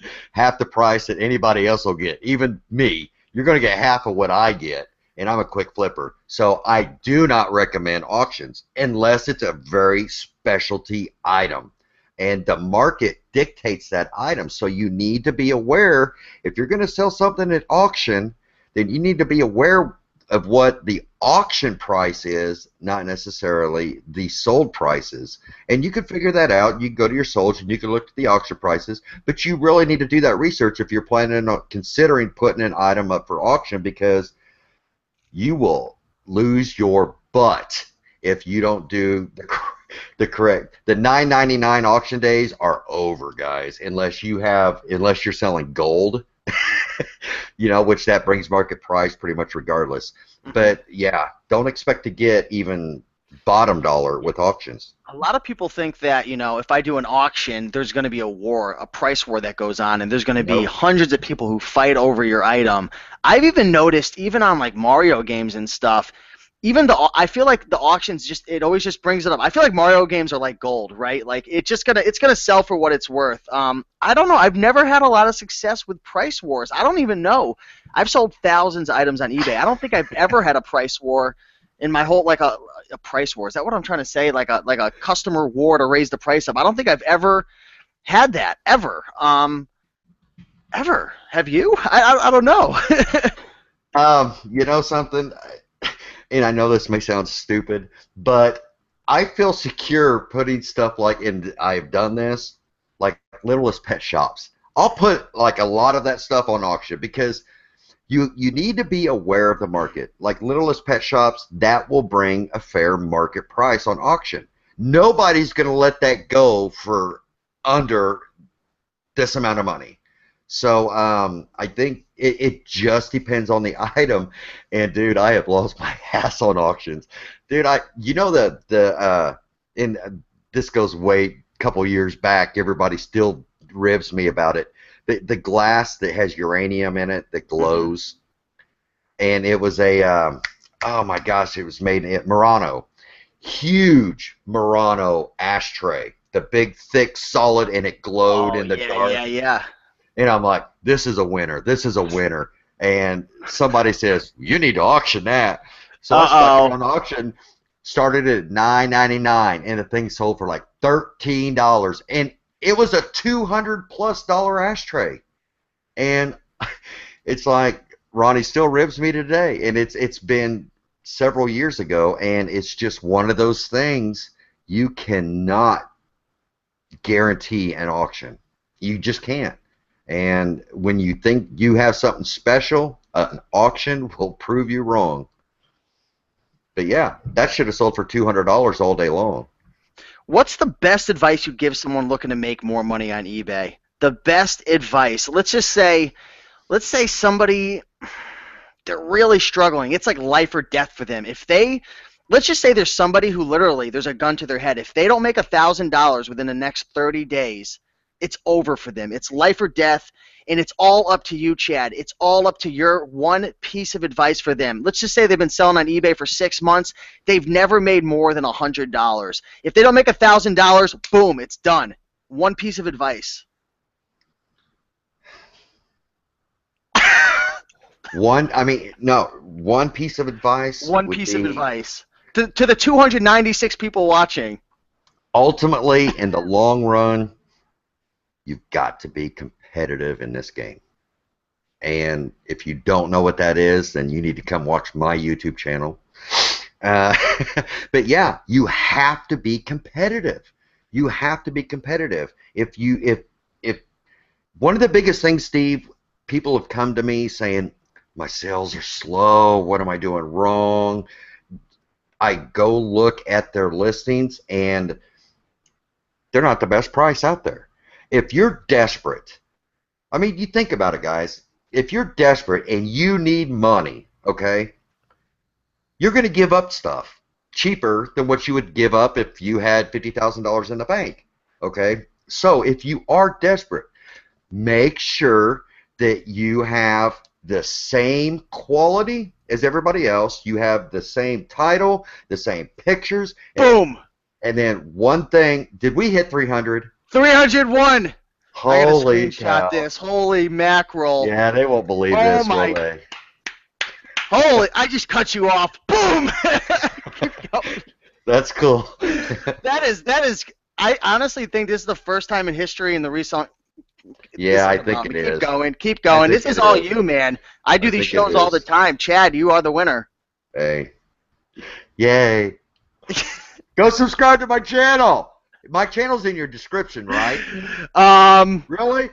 anybody else will get. Even me, you're going to get half of what I get, and I'm a quick flipper. So I do not recommend auctions unless it's a very specialty item, and the market dictates that item. So you need to be aware, if you're going to sell something at auction, then you need to be aware of what the auction price is, not necessarily the sold prices. And you can figure that out. You can go to your solds and you can look at the auction prices, but you really need to do that research if you're planning on considering putting an item up for auction, because you will lose your butt if you don't do the correct. The $9.99 auction days are over, guys, unless you're selling gold. Which that brings market price pretty much regardless. But yeah, don't expect to get even bottom dollar with auctions. A lot of people think that, if I do an auction, there's going to be a price war that goes on, and there's going to be hundreds of people who fight over your item. I've even noticed, even on like Mario games and stuff, I feel like the auctions it always just brings it up. I feel like Mario games are like gold, right? Like it's gonna sell for what it's worth. I don't know. I've never had a lot of success with price wars. I don't even know. I've sold thousands of items on eBay. I don't think I've ever had a price war in my whole, like a price war. Is that what I'm trying to say? Like a customer war to raise the price up. I don't think I've ever had that ever. Ever? Have you? I don't know. You know something? And I know this may sound stupid, but I feel secure putting stuff and I've done this, like Littlest Pet Shops. I'll put like a lot of that stuff on auction because you need to be aware of the market. Like Littlest Pet Shops, that will bring a fair market price on auction. Nobody's going to let that go for under this amount of money. So I think it just depends on the item. And dude, I have lost my ass on auctions. Dude, and this goes way a couple years back. Everybody still ribs me about it. The glass that has uranium in it that glows, and it was oh my gosh, it was made in Murano, huge Murano ashtray, the big thick solid, and it glowed in the dark. Yeah. And I'm like, this is a winner. This is a winner. And somebody says, you need to auction that. So I stuck it on auction, started at $9.99, and the thing sold for like $13. And it was a $200+ ashtray, and it's like Ronnie still ribs me today, and it's been several years ago, and it's just one of those things you cannot guarantee an auction. You just can't. And when you think you have something special, an auction will prove you wrong. But yeah, that should have sold for $200 all day long. What's the best advice you give someone looking to make more money on eBay? The best advice. Let's say somebody, they're really struggling. It's like life or death for them. Let's just say there's somebody who literally, there's a gun to their head. If they don't make $1,000 within the next 30 days, it's over for them. It's life or death, and it's all up to you, Chad. It's all up to your one piece of advice for them. Let's just say they've been selling on eBay for 6 months. They've never made more than $100. If they don't make $1,000, boom, it's done. One piece of advice. One piece of advice One would piece of be advice. To the 296 people watching. ultimately, in the long run, you've got to be competitive in this game. And if you don't know what that is, then you need to come watch my YouTube channel. Uh, but yeah, you have to be competitive. You have to be competitive. If one of the biggest things, Steve, people have come to me saying, my sales are slow. What am I doing wrong? I go look at their listings, and they're not the best price out there. If you're desperate, I mean, you think about it, guys. If you're desperate and you need money, okay, you're going to give up stuff cheaper than what you would give up if you had $50,000 in the bank, okay? So if you are desperate, make sure that you have the same quality as everybody else. You have the same title, the same pictures. Boom. And then one thing, did we hit 300? 301. I gotta Holy screenshot cow. this. Holy mackerel. Yeah, they won't believe Oh this, will my. they? Holy, I just cut you off. Boom. Keep going. That's cool. That is. I honestly think this is the first time in history in the recent. Yeah, I think it is. Keep going. Keep I going. think This is it all is. you, man. I do I these think it shows all the is. time. Chad, you are the winner. Hey. Yay. Go subscribe to my channel. My channel's in your description, right? Really?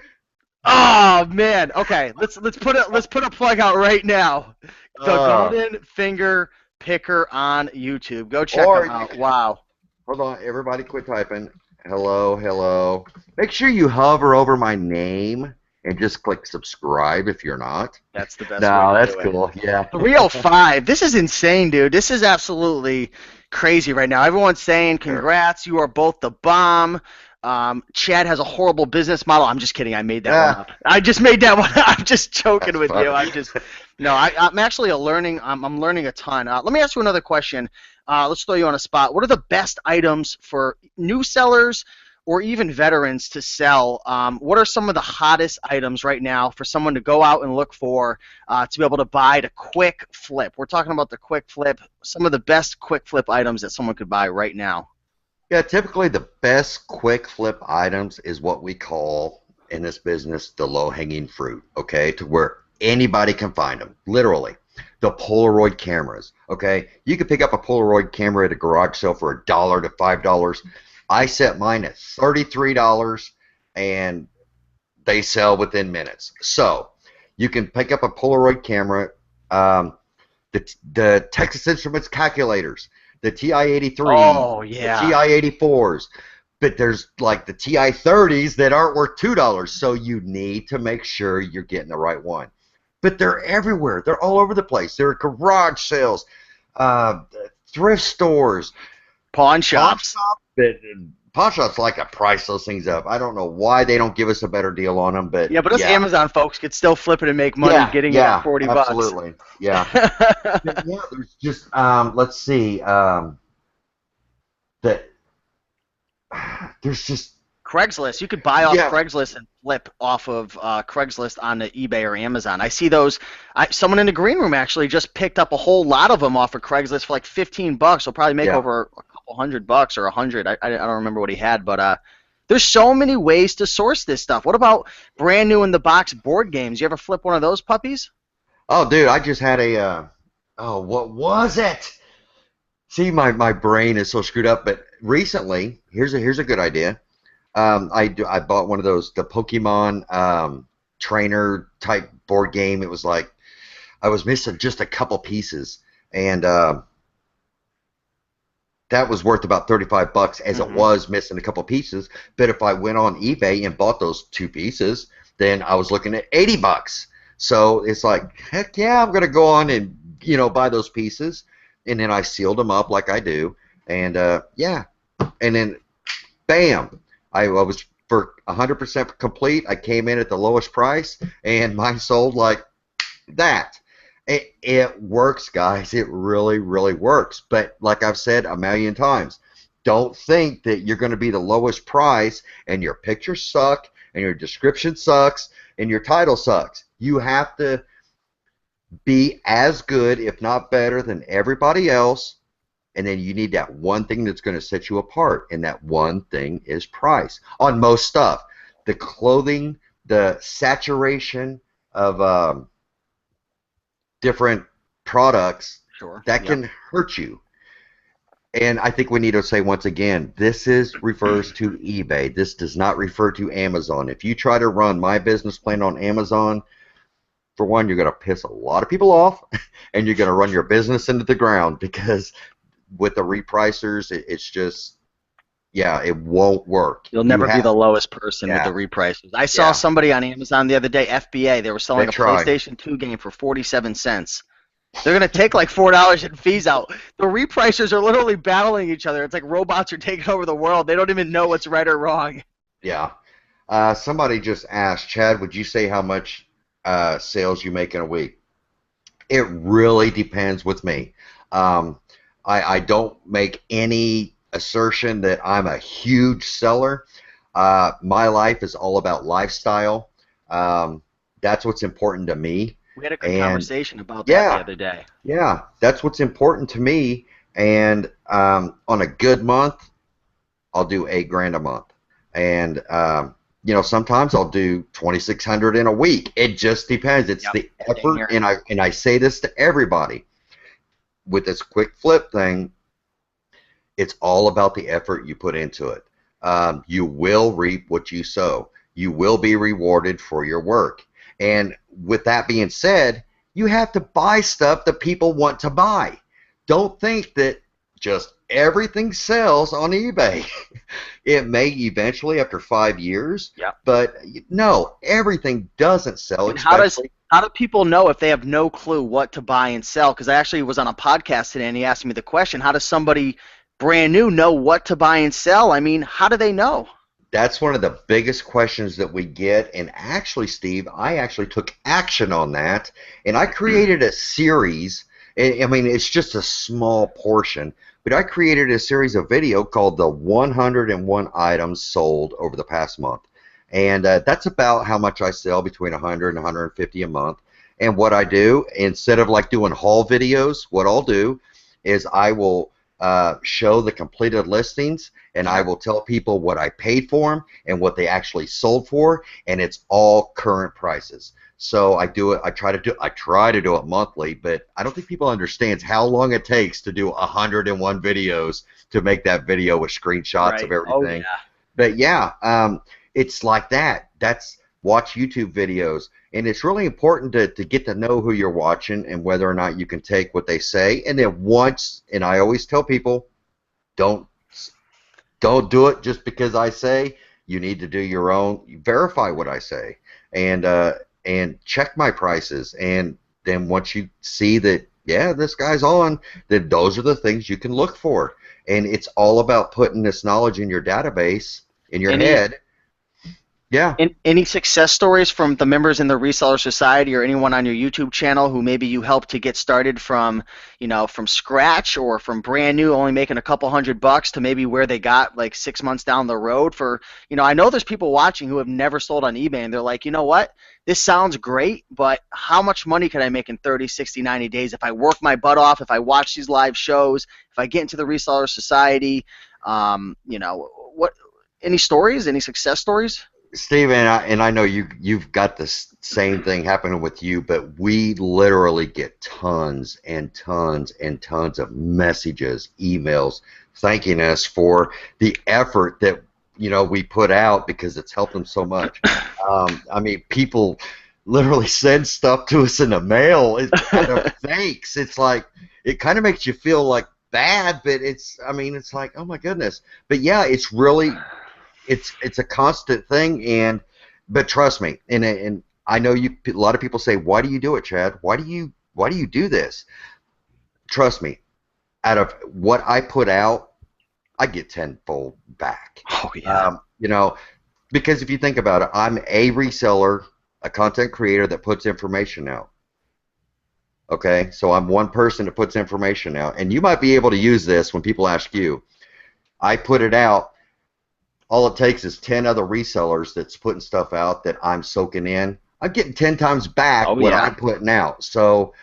Oh man. Okay. Let's put a plug out right now. The Uh, Golden Finger Picker on YouTube. Go check or them you out. can, Wow. hold on, everybody quit typing. Hello, hello. Make sure you hover over my name and just click subscribe if you're not. That's the best way No, to that's do it. cool. Yeah. 305. This is insane, dude. This is absolutely crazy right now. Everyone's saying Sure. congrats. You are both the bomb. Chad has a horrible business model. I'm just kidding. I made that one Yeah, up. I just made that one up. I'm just joking that's with you. funny. I'm actually I'm learning a ton. Let me ask you another question. Let's throw you on a spot. What are the best items for new sellers or even veterans to sell? What are some of the hottest items right now for someone to go out and look for to be able to buy to quick flip? We're talking about the quick flip, some of the best quick flip items that someone could buy right now. Yeah, typically the best quick flip items is what we call in this business the low-hanging fruit, okay, to where anybody can find them, literally. The Polaroid cameras, okay? You can pick up a Polaroid camera at a garage sale for $1 to $5. I set mine at $33, and they sell within minutes. So you can pick up a Polaroid camera, um, the Texas Instruments calculators, the TI-83s, Oh the yeah. TI-84s, but there's like the TI-30s that aren't worth $2, so you need to make sure you're getting the right one. But they're everywhere. They're all over the place. They're at garage sales, uh, thrift stores, Pawn pawn shops. shops. But pawn shops like to price those things up. I don't know why they don't give us a better deal on them, but Yeah, but us yeah. Amazon folks could still flip it and make money Yeah, getting it at yeah, 40 bucks. absolutely. Yeah. But yeah, there's just let's see, that there's just Craigslist. You could buy off yeah, Craigslist and flip off of Craigslist on the eBay or Amazon. I see those. Someone in the green room actually just picked up a whole lot of them off of Craigslist for like 15 bucks. They'll probably make yeah, over a couple $100 or 100. I don't remember what he had, but There's so many ways to source this stuff. What about brand new in the box board games? You ever flip one of those puppies? Oh, dude, I just had a oh, what was it? See, my brain is so screwed up. But recently, here's a good idea. I bought one of those the Pokemon trainer type board game. It was like I was missing just a couple pieces, and that was worth about 35 bucks as it Mm-hmm. was missing a couple pieces. But if I went on eBay and bought those two pieces, then I was looking at 80 bucks. So it's like, heck yeah, I'm gonna go on and buy those pieces, and then I sealed them up like I do, and yeah, and then bam, I was for 100% complete. I came in at the lowest price, and mine sold like that. It works, guys. It really, really works. But like I've said a million times, don't think that you're going to be the lowest price and your pictures suck and your description sucks and your title sucks. You have to be as good, if not better, than everybody else. And then you need that one thing that's going to set you apart. And that one thing is price on most stuff. The clothing, the saturation of different products, Sure. that Yep. can hurt you. And I think we need to say once again, this is refers to eBay. This does not refer to Amazon. If you try to run my business plan on Amazon, for one, you're going to piss a lot of people off, and you're going to run your business into the ground because with the repricers, it's just, yeah, it won't work. You'll You never be have, the lowest person with the yeah, reprices. I saw yeah, somebody on Amazon the other day, FBA, they were they selling a try. PlayStation 2 game for 47 cents. They're going to take like $4 in fees out. The repricers are literally battling each other. It's like robots are taking over the world. They don't even know what's right or wrong. Yeah. Somebody just asked, Chad, would you say how much sales you make in a week? It really depends with me. Um, I don't make any assertion that I'm a huge seller. My life is all about lifestyle. Um, that's what's important to me. We had a good And conversation about that the yeah, other day. yeah, that's what's important to me. And on a good month, I'll do 8 grand a month. And sometimes I'll do 2,600 in a week. It just depends. It's Yep. the Same effort, here. and I say this to everybody with this quick flip thing. It's all about the effort you put into it. You will reap what you sow. You will be rewarded for your work. And with that being said, you have to buy stuff that people want to buy. Don't think that just everything sells on eBay. It may eventually after 5 years, Yep. but no, everything doesn't sell, And especially. how do people know if they have no clue what to buy and sell? Because I actually was on a podcast today and he asked me the question, how does somebody brand new know what to buy and sell? I mean, how do they know? That's one of the biggest questions that we get. And actually, Steve, I actually took action on that. And I created a series. I mean, it's just a small portion, but I created a series of video called the 101 items sold over the past month. And that's about how much I sell, between 100 and 150 a month. And what I do, instead of like doing haul videos, what I'll do is I will show the completed listings, and I will tell people what I paid for them and what they actually sold for, and it's all current prices. So I do it. I try to do it monthly, but I don't think people understands how long it takes to do 101 videos to make that video with screenshots of Right. Oh, everything. yeah. But yeah, it's like that. That's watch YouTube videos, and it's really important to get to know who you're watching and whether or not you can take what they say. And then once, and I always tell people, don't don't do it just because I say. You need to do your own, verify what I say, and check my prices. And then once you see that, yeah, this guy's on, then those are the things you can look for. And it's all about putting this knowledge in your database, in your Any head. Yeah. Any success stories from the members in the reseller society or anyone on your YouTube channel who maybe you helped to get started from, from scratch or from brand new, only making a couple $100 to maybe where they got like 6 months down the road for, I know there's people watching who have never sold on eBay and they're like, you know what? This sounds great, but how much money can I make in 30, 60, 90 days if I work my butt off, if I watch these live shows, if I get into the reseller society, what any stories, any success stories? Steve, and I know you've got the same thing happening with you, but we literally get tons and tons and tons of messages, emails, thanking us for the effort that we put out because it's helped them so much. I mean, people literally send stuff to us in the mail out of thanks. It's like it kind of makes you feel like bad, but I mean, it's like, oh my goodness. But yeah, it's really it's a constant thing, but trust me, and I know a lot of people say, why do you do it, Chad? Why do you do this? Trust me, out of what I put out, I get tenfold back. Oh yeah. You know, because if you think about it, I'm a reseller, a content creator that puts information out. Okay, so I'm one person that puts information out, and you might be able to use this when people ask you. I put it out. All it takes is 10 other resellers that's putting stuff out that I'm soaking in. I'm getting 10 times back Oh what yeah. I'm putting out. So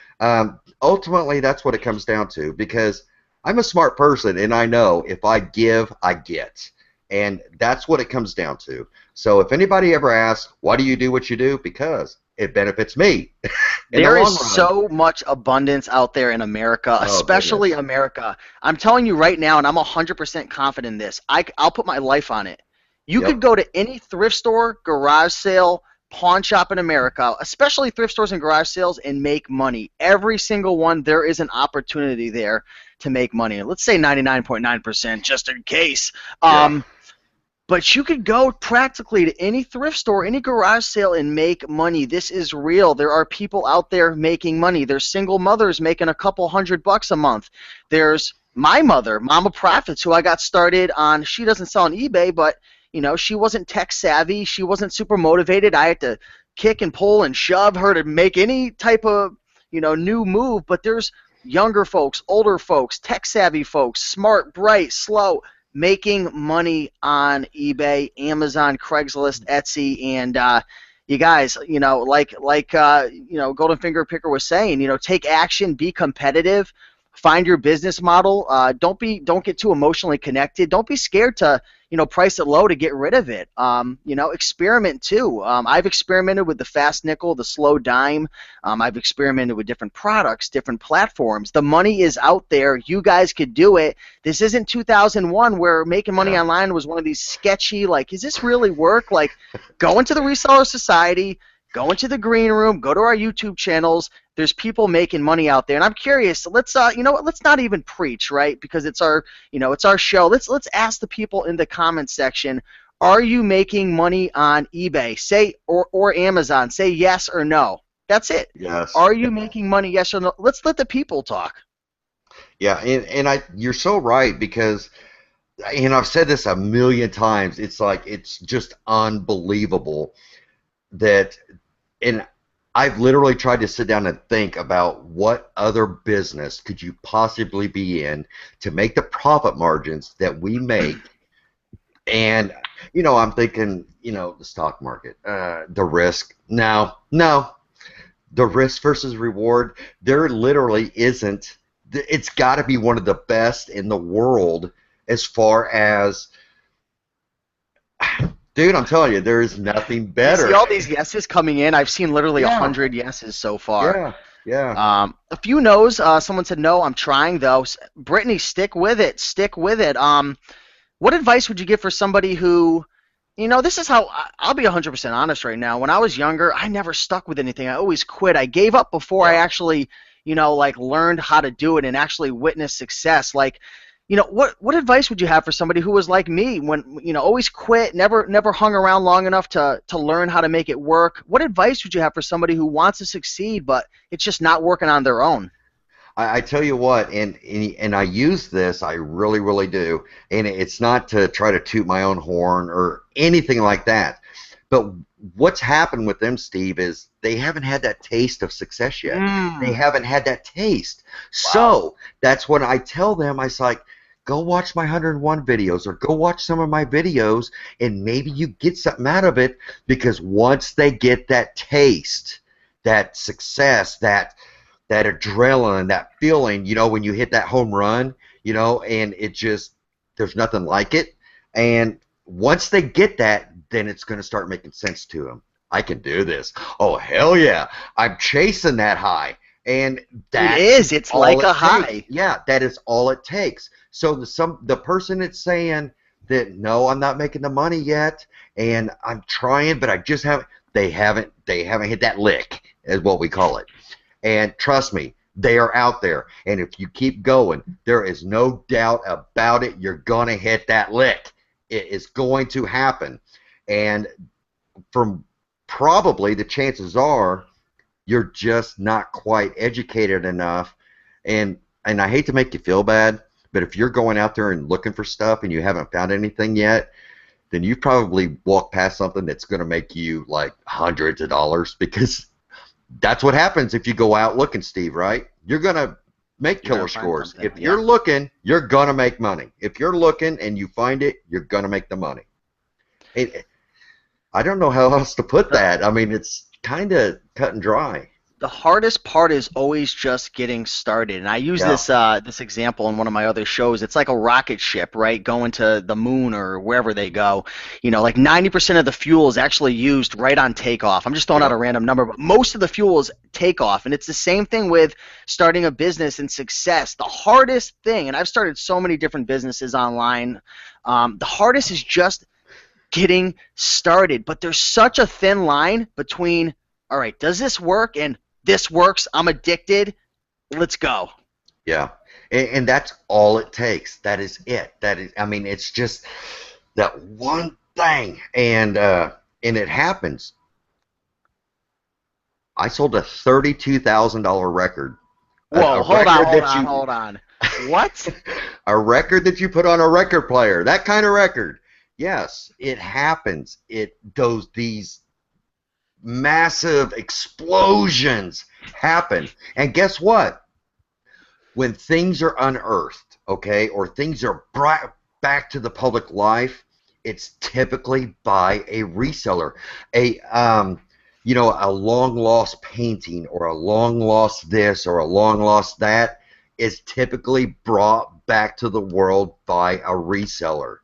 ultimately, that's what it comes down to, because I'm a smart person, and I know if I give, I get. And that's what it comes down to. So if anybody ever asks, why do you do what you do? Because it benefits me in the There is long run. so much abundance out there in America, Oh, especially goodness. America. I'm telling you right now, and I'm 100% confident in this. I'll put my life on it. You could Yep. go to any thrift store, garage sale, pawn shop in America, especially thrift stores and garage sales, and make money. Every single one, there is an opportunity there to make money. Let's say 99.9%, just in case. Yeah. But you could go practically to any thrift store, any garage sale, and make money. This is real. There are people out there making money. There's single mothers making a couple $100 a month. There's my mother, Mama Profits, who I got started on. She doesn't sell on eBay, but she wasn't tech savvy. She wasn't super motivated. I had to kick and pull and shove her to make any type of new move. But there's younger folks, older folks, tech savvy folks, smart, bright, slow, making money on eBay, Amazon, Craigslist, Etsy, and you guys, Golden Finger Picker was saying, take action, be competitive, find your business model. Don't get too emotionally connected. Don't be scared to price it low to get rid of it. Experiment too. I've experimented with the fast nickel, the slow dime. I've experimented with different products, different platforms. The money is out there. You guys could do it. This isn't 2001 where making money Yeah. online was one of these sketchy, like, is this really work? Like, go into the reseller society, go into the green room, go to our YouTube channels. There's people making money out there, and I'm curious. Let's, let's not even preach, right? Because it's our show. Let's ask the people in the comments section. Are you making money on eBay? Say or Amazon. Say yes or no. That's it. Yes. Are you making money? Yes or no? Let's let the people talk. Yeah, and you're so right, because I've said this a million times. It's like it's just unbelievable that, and I've literally tried to sit down and think about what other business could you possibly be in to make the profit margins that we make. And I'm thinking, the stock market, the risk. No, no, the risk versus reward. There literally isn't. It's got to be one of the best in the world as far as, dude, I'm telling you, there is nothing You see better. all these yeses coming in. I've seen literally a Yeah, hundred yeses so far. yeah, yeah. A few no's. Someone said no. I'm trying though. Brittany, stick with it. Stick with it. What advice would you give for somebody who, this is how I'll be 100% honest right now. When I was younger, I never stuck with anything. I always quit. I gave up before I Yeah. actually, learned how to do it and actually witness success. Like, what advice would you have for somebody who was like me, when always quit, never hung around long enough to learn how to make it work? What advice would you have for somebody who wants to succeed but it's just not working on their own? I tell you what, and I use this, I really, really do, and it's not to try to toot my own horn or anything like that. But what's happened with them, Steve, is they haven't had that taste of success yet. They Mm, haven't had that taste. wow. So that's when I tell them, I was like, go watch my 101 videos, or go watch some of my videos, and maybe you get something out of it, because once they get that taste, that success, that adrenaline, that feeling, when you hit that home run, and it just, there's nothing like it. And once they get that, then it's going to start making sense to them. I can do this. Oh, hell yeah. I'm chasing that high. And It that's is. It's all like it a takes. high. Yeah, that is all it takes. So the person that's saying that no, I'm not making the money yet, and I'm trying, but I just haven't hit that lick, is what we call it. And trust me, they are out there. And if you keep going, there is no doubt about it. You're going to hit that lick. It is going to happen. And from probably the chances are you're just not quite educated enough. And I hate to make you feel bad, but if you're going out there and looking for stuff and you haven't found anything yet, then you've probably walked past something that's going to make you like hundreds of dollars, because that's what happens if you go out looking, Steve, right? You're going to make You're killer gonna find scores. something. If Yeah. you're looking, you're going to make money. If you're looking and you find it, you're going to make the money. I don't know how else to put The that. I mean, it's kind of cut and dry. the hardest part is always just getting started. And I use Yeah, this example in one of my other shows. It's like a rocket ship, right? Going to the moon or wherever they go. Like 90% of the fuel is actually used right on takeoff. I'm just throwing out yeah, a random number, but most of the fuel is takeoff. And it's the same thing with starting a business and success. The hardest thing, and I've started so many different businesses online, the hardest is just getting started. But there's such a thin line between, all right, does this work? And this works. I'm addicted. Let's go. yeah. And that's all it takes. That is it. That is, I mean, it's just that one thing. And it happens. I sold a $32,000 record. A Whoa, hold on, record hold that on, you hold on. What? a record that you put on a record player. That kind of record. Yes, it happens. It those these massive explosions happen. And guess what? When things are unearthed, okay, or things are brought back to the public life, it's typically by a reseller, a long lost painting or a long lost this or a long lost that is typically brought back to the world by a reseller,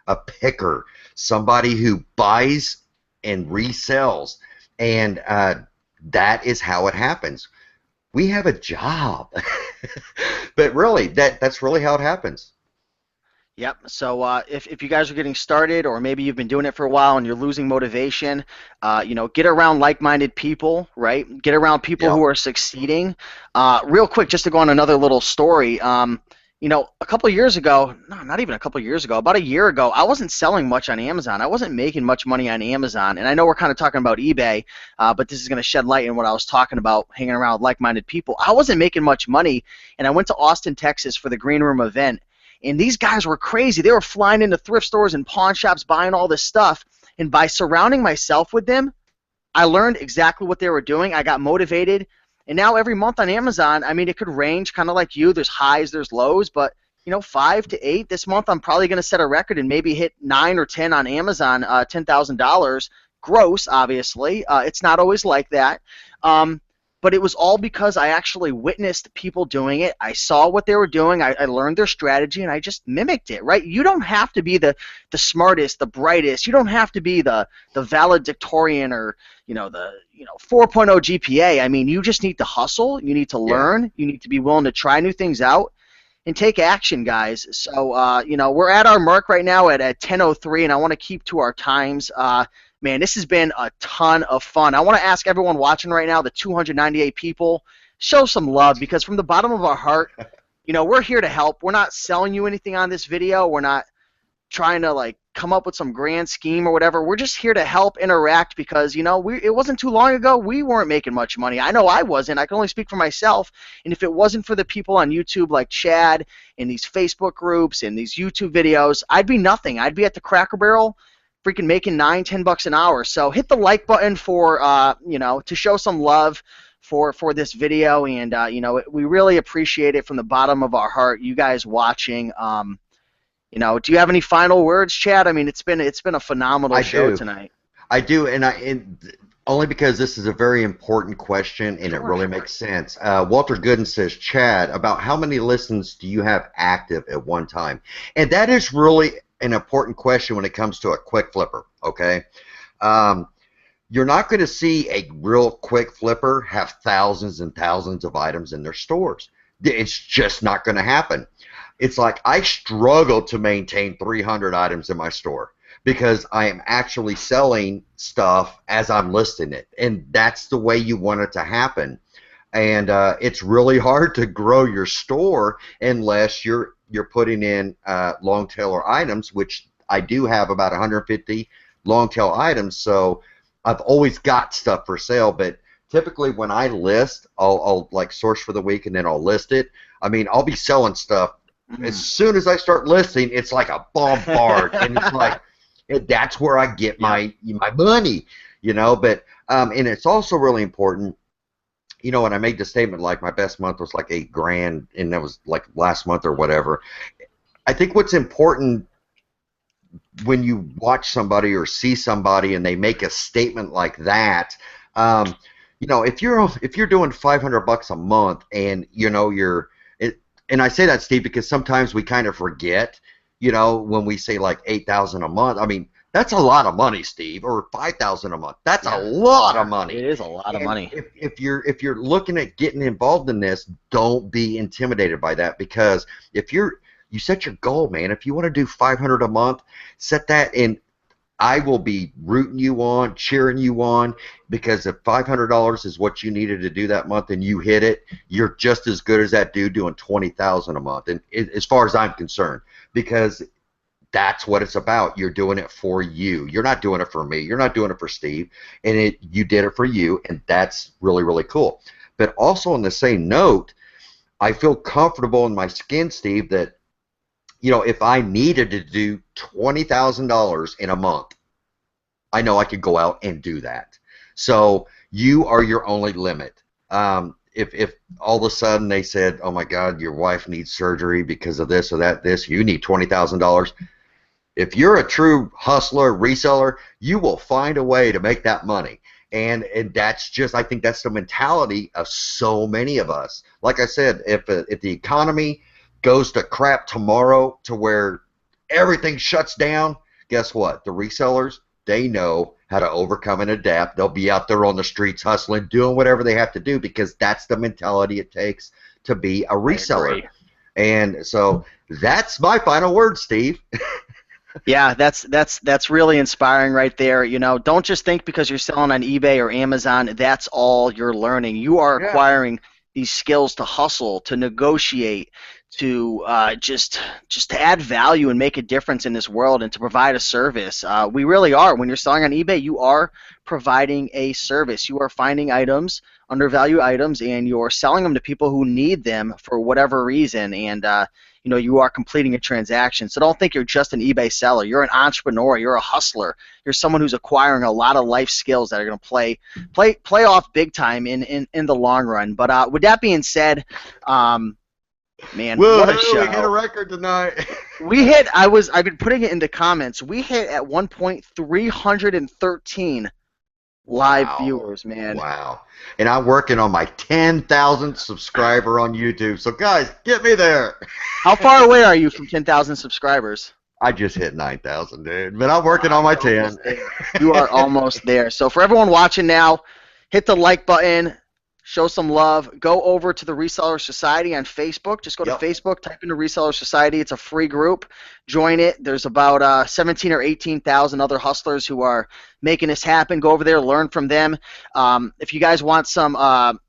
a picker, somebody who buys and resells, and that is how it happens. We have a job. But really, that's really how it happens. Yep. So if you guys are getting started, or maybe you've been doing it for a while and you're losing motivation, get around like-minded people, right? Get around people Yeah. who are succeeding. Real quick, just to go on another little story. A couple of years ago, no, not even a couple of years ago, about a year ago, I wasn't selling much on Amazon. I wasn't making much money on Amazon. And I know we're kind of talking about eBay, but this is going to shed light in what I was talking about, hanging around with like-minded people. I wasn't making much money, and I went to Austin, Texas for the Green Room event. And these guys were crazy. They were flying into thrift stores and pawn shops, buying all this stuff. And by surrounding myself with them, I learned exactly what they were doing. I got motivated. And now every month on Amazon, I mean, it could range kind of like you. There's highs, there's lows, but 5 to 8 this month. I'm probably going to set a record and maybe hit 9 or 10 on Amazon, $10,000 gross. Obviously, it's not always like that. But it was all because I actually witnessed people doing it. I saw what they were doing. I learned their strategy, and I just mimicked it, right? You don't have to be the smartest, the brightest. You don't have to be the valedictorian or, the 4.0 GPA. I mean, you just need to hustle. You need to Yeah. learn. You need to be willing to try new things out and take action, guys. So, we're at our mark right now at 10:03, and I want to keep to our times. Man, this has been a ton of fun. I want to ask everyone watching right now, the 298 people, show some love, because from the bottom of our heart, we're here to help. We're not selling you anything on this video. We're not trying to like come up with some grand scheme or whatever. We're just here to help interact, because it wasn't too long ago we weren't making much money. I know I wasn't. I can only speak for myself. And if it wasn't for the people on YouTube like Chad and these Facebook groups and these YouTube videos, I'd be nothing. I'd be at the Cracker Barrel freaking making $9-10 an hour. So hit the like button for to show some love for this video. And we really appreciate it from the bottom of our heart, you guys watching. Do you have any final words, Chad? I mean, it's been a phenomenal I show do. tonight. I do, and only because this is a very important question and it Sure, really sure. makes sense. Walter Gooden says, Chad, about how many listens do you have active at one time? And that is really an important question when it comes to a quick flipper. Okay, um, you're not going to see a real quick flipper have thousands and thousands of items in their stores. It's just not going to happen. It's like I struggle to maintain 300 items in my store because I am actually selling stuff as I'm listing it, and that's the way you want it to happen. And it's really hard to grow your store unless you're putting in long tail items, which I do have about 150 long tail items. So I've always got stuff for sale, but typically when I list, I'll like source for the week and then I'll list it. I mean, I'll be selling stuff as Mm. soon as I start listing. It's like a bombard, and it's like that's where I get Yeah. my money, But and it's also really important. When I made the statement, like my best month was like 8 grand, and that was like last month or whatever. I think what's important when you watch somebody or see somebody and they make a statement like that, um, if you're doing $500 a month, and you're it, and I say that, Steve, because sometimes we kind of forget, when we say like 8,000 a month. I mean, that's a lot of money, Steve, or 5,000 a month. That's a Yeah. lot of Yeah. It money. is a lot of And money. if you're looking at getting involved in this, don't be intimidated by that, because if you set your goal, man. If you want to do 500 a month, set that, and I will be rooting you on, cheering you on, because if $500 is what you needed to do that month and you hit it, you're just as good as that dude doing 20,000 a month. And as far as I'm concerned, because that's what it's about. You're doing it for you. You're not doing it for me. You're not doing it for Steve. And you did it for you, and that's really, really cool. But also on the same note, I feel comfortable in my skin, Steve, that if I needed to do $20,000 in a month, I know I could go out and do that. So you are your only limit. If all of a sudden they said, "Oh my God, your wife needs surgery because of this or that, you need $20,000." If you're a true hustler, reseller, you will find a way to make that money. And that's just, I think that's the mentality of so many of us. Like I said, if the economy goes to crap tomorrow to where everything shuts down, guess what? The resellers, they know how to overcome and adapt. They'll be out there on the streets hustling, doing whatever they have to do, because that's the mentality it takes to be a I reseller. agree. And so that's my final word, Steve. Yeah, that's really inspiring right there. Don't just think because you're selling on eBay or Amazon, that's all you're learning. You are Yeah. acquiring these skills to hustle, to negotiate, to just to add value and make a difference in this world and to provide a service. We really are. When you're selling on eBay, you are providing a service. You are finding items, undervalued items, and you're selling them to people who need them for whatever reason. And you are completing a transaction. So don't think you're just an eBay seller. You're an entrepreneur. You're a hustler. You're someone who's acquiring a lot of life skills that are going to play off big time in the long run. But with that being said, man, what a Woohoo, we hit a show. record tonight. We hit. I've been putting it in the comments. We hit at one point 313 live Wow. viewers, man. Wow. And I'm working on my 10,000th subscriber on YouTube. So, guys, get me there. How far away are you from 10,000 subscribers? I just hit 9,000, dude. But I'm working Ah, on my you're 10. almost there. You are almost there. So for everyone watching now, hit the like button, show some love. Go over to the Reseller Society on Facebook. Just go to Yep. Facebook, type in the Reseller Society. It's a free group. Join it. There's about 17 or 18,000 other hustlers who are making this happen. Go over there, learn from them. If you guys want some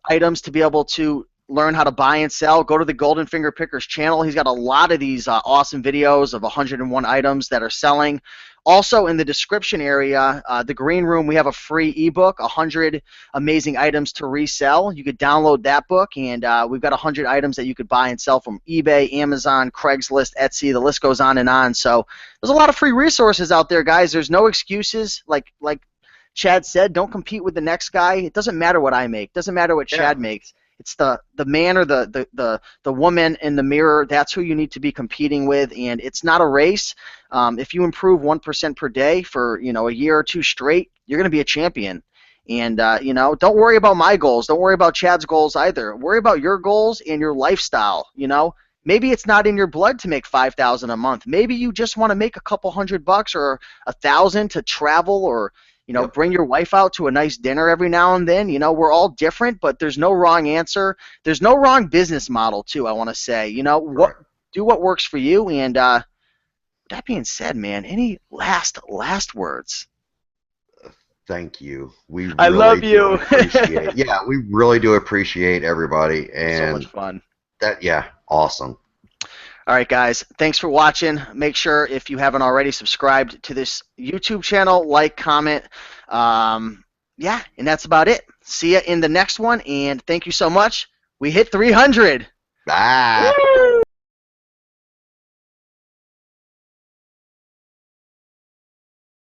items to be able to learn how to buy and sell, go to the Golden Finger Pickers channel. He's got a lot of these awesome videos of 101 items that are selling. Also, in the description area, the green room, we have a free ebook, 100 amazing items to resell. You could download that book, and we've got 100 items that you could buy and sell from eBay, Amazon, Craigslist, Etsy. The list goes on and on. So there's a lot of free resources out there, guys. There's no excuses. Like Chad said, don't compete with the next guy. It doesn't matter what I make. It doesn't matter what Yeah. Chad makes. It's the man or the woman in the mirror. That's who you need to be competing with, and it's not a race. If you improve 1% per day for a year or two straight, you're going to be a champion. And don't worry about my goals. Don't worry about Chad's goals either. Worry about your goals and your lifestyle. maybe it's not in your blood to make 5,000 a month. Maybe you just want to make a couple $100 or 1,000 to travel, or Yep. bring your wife out to a nice dinner every now and then. We're all different, but there's no wrong answer. There's no wrong business model too, I want to say. What Correct. do what works for you. And that being said, man, any last words? Thank you. We I really love do you. appreciate. Yeah, we really do appreciate everybody, So much and fun. that. Yeah, awesome. All right, guys. Thanks for watching. Make sure, if you haven't already, subscribed to this YouTube channel, like, comment. Yeah, and that's about it. See you in the next one, and thank you so much. We hit 300. Woo! Bye.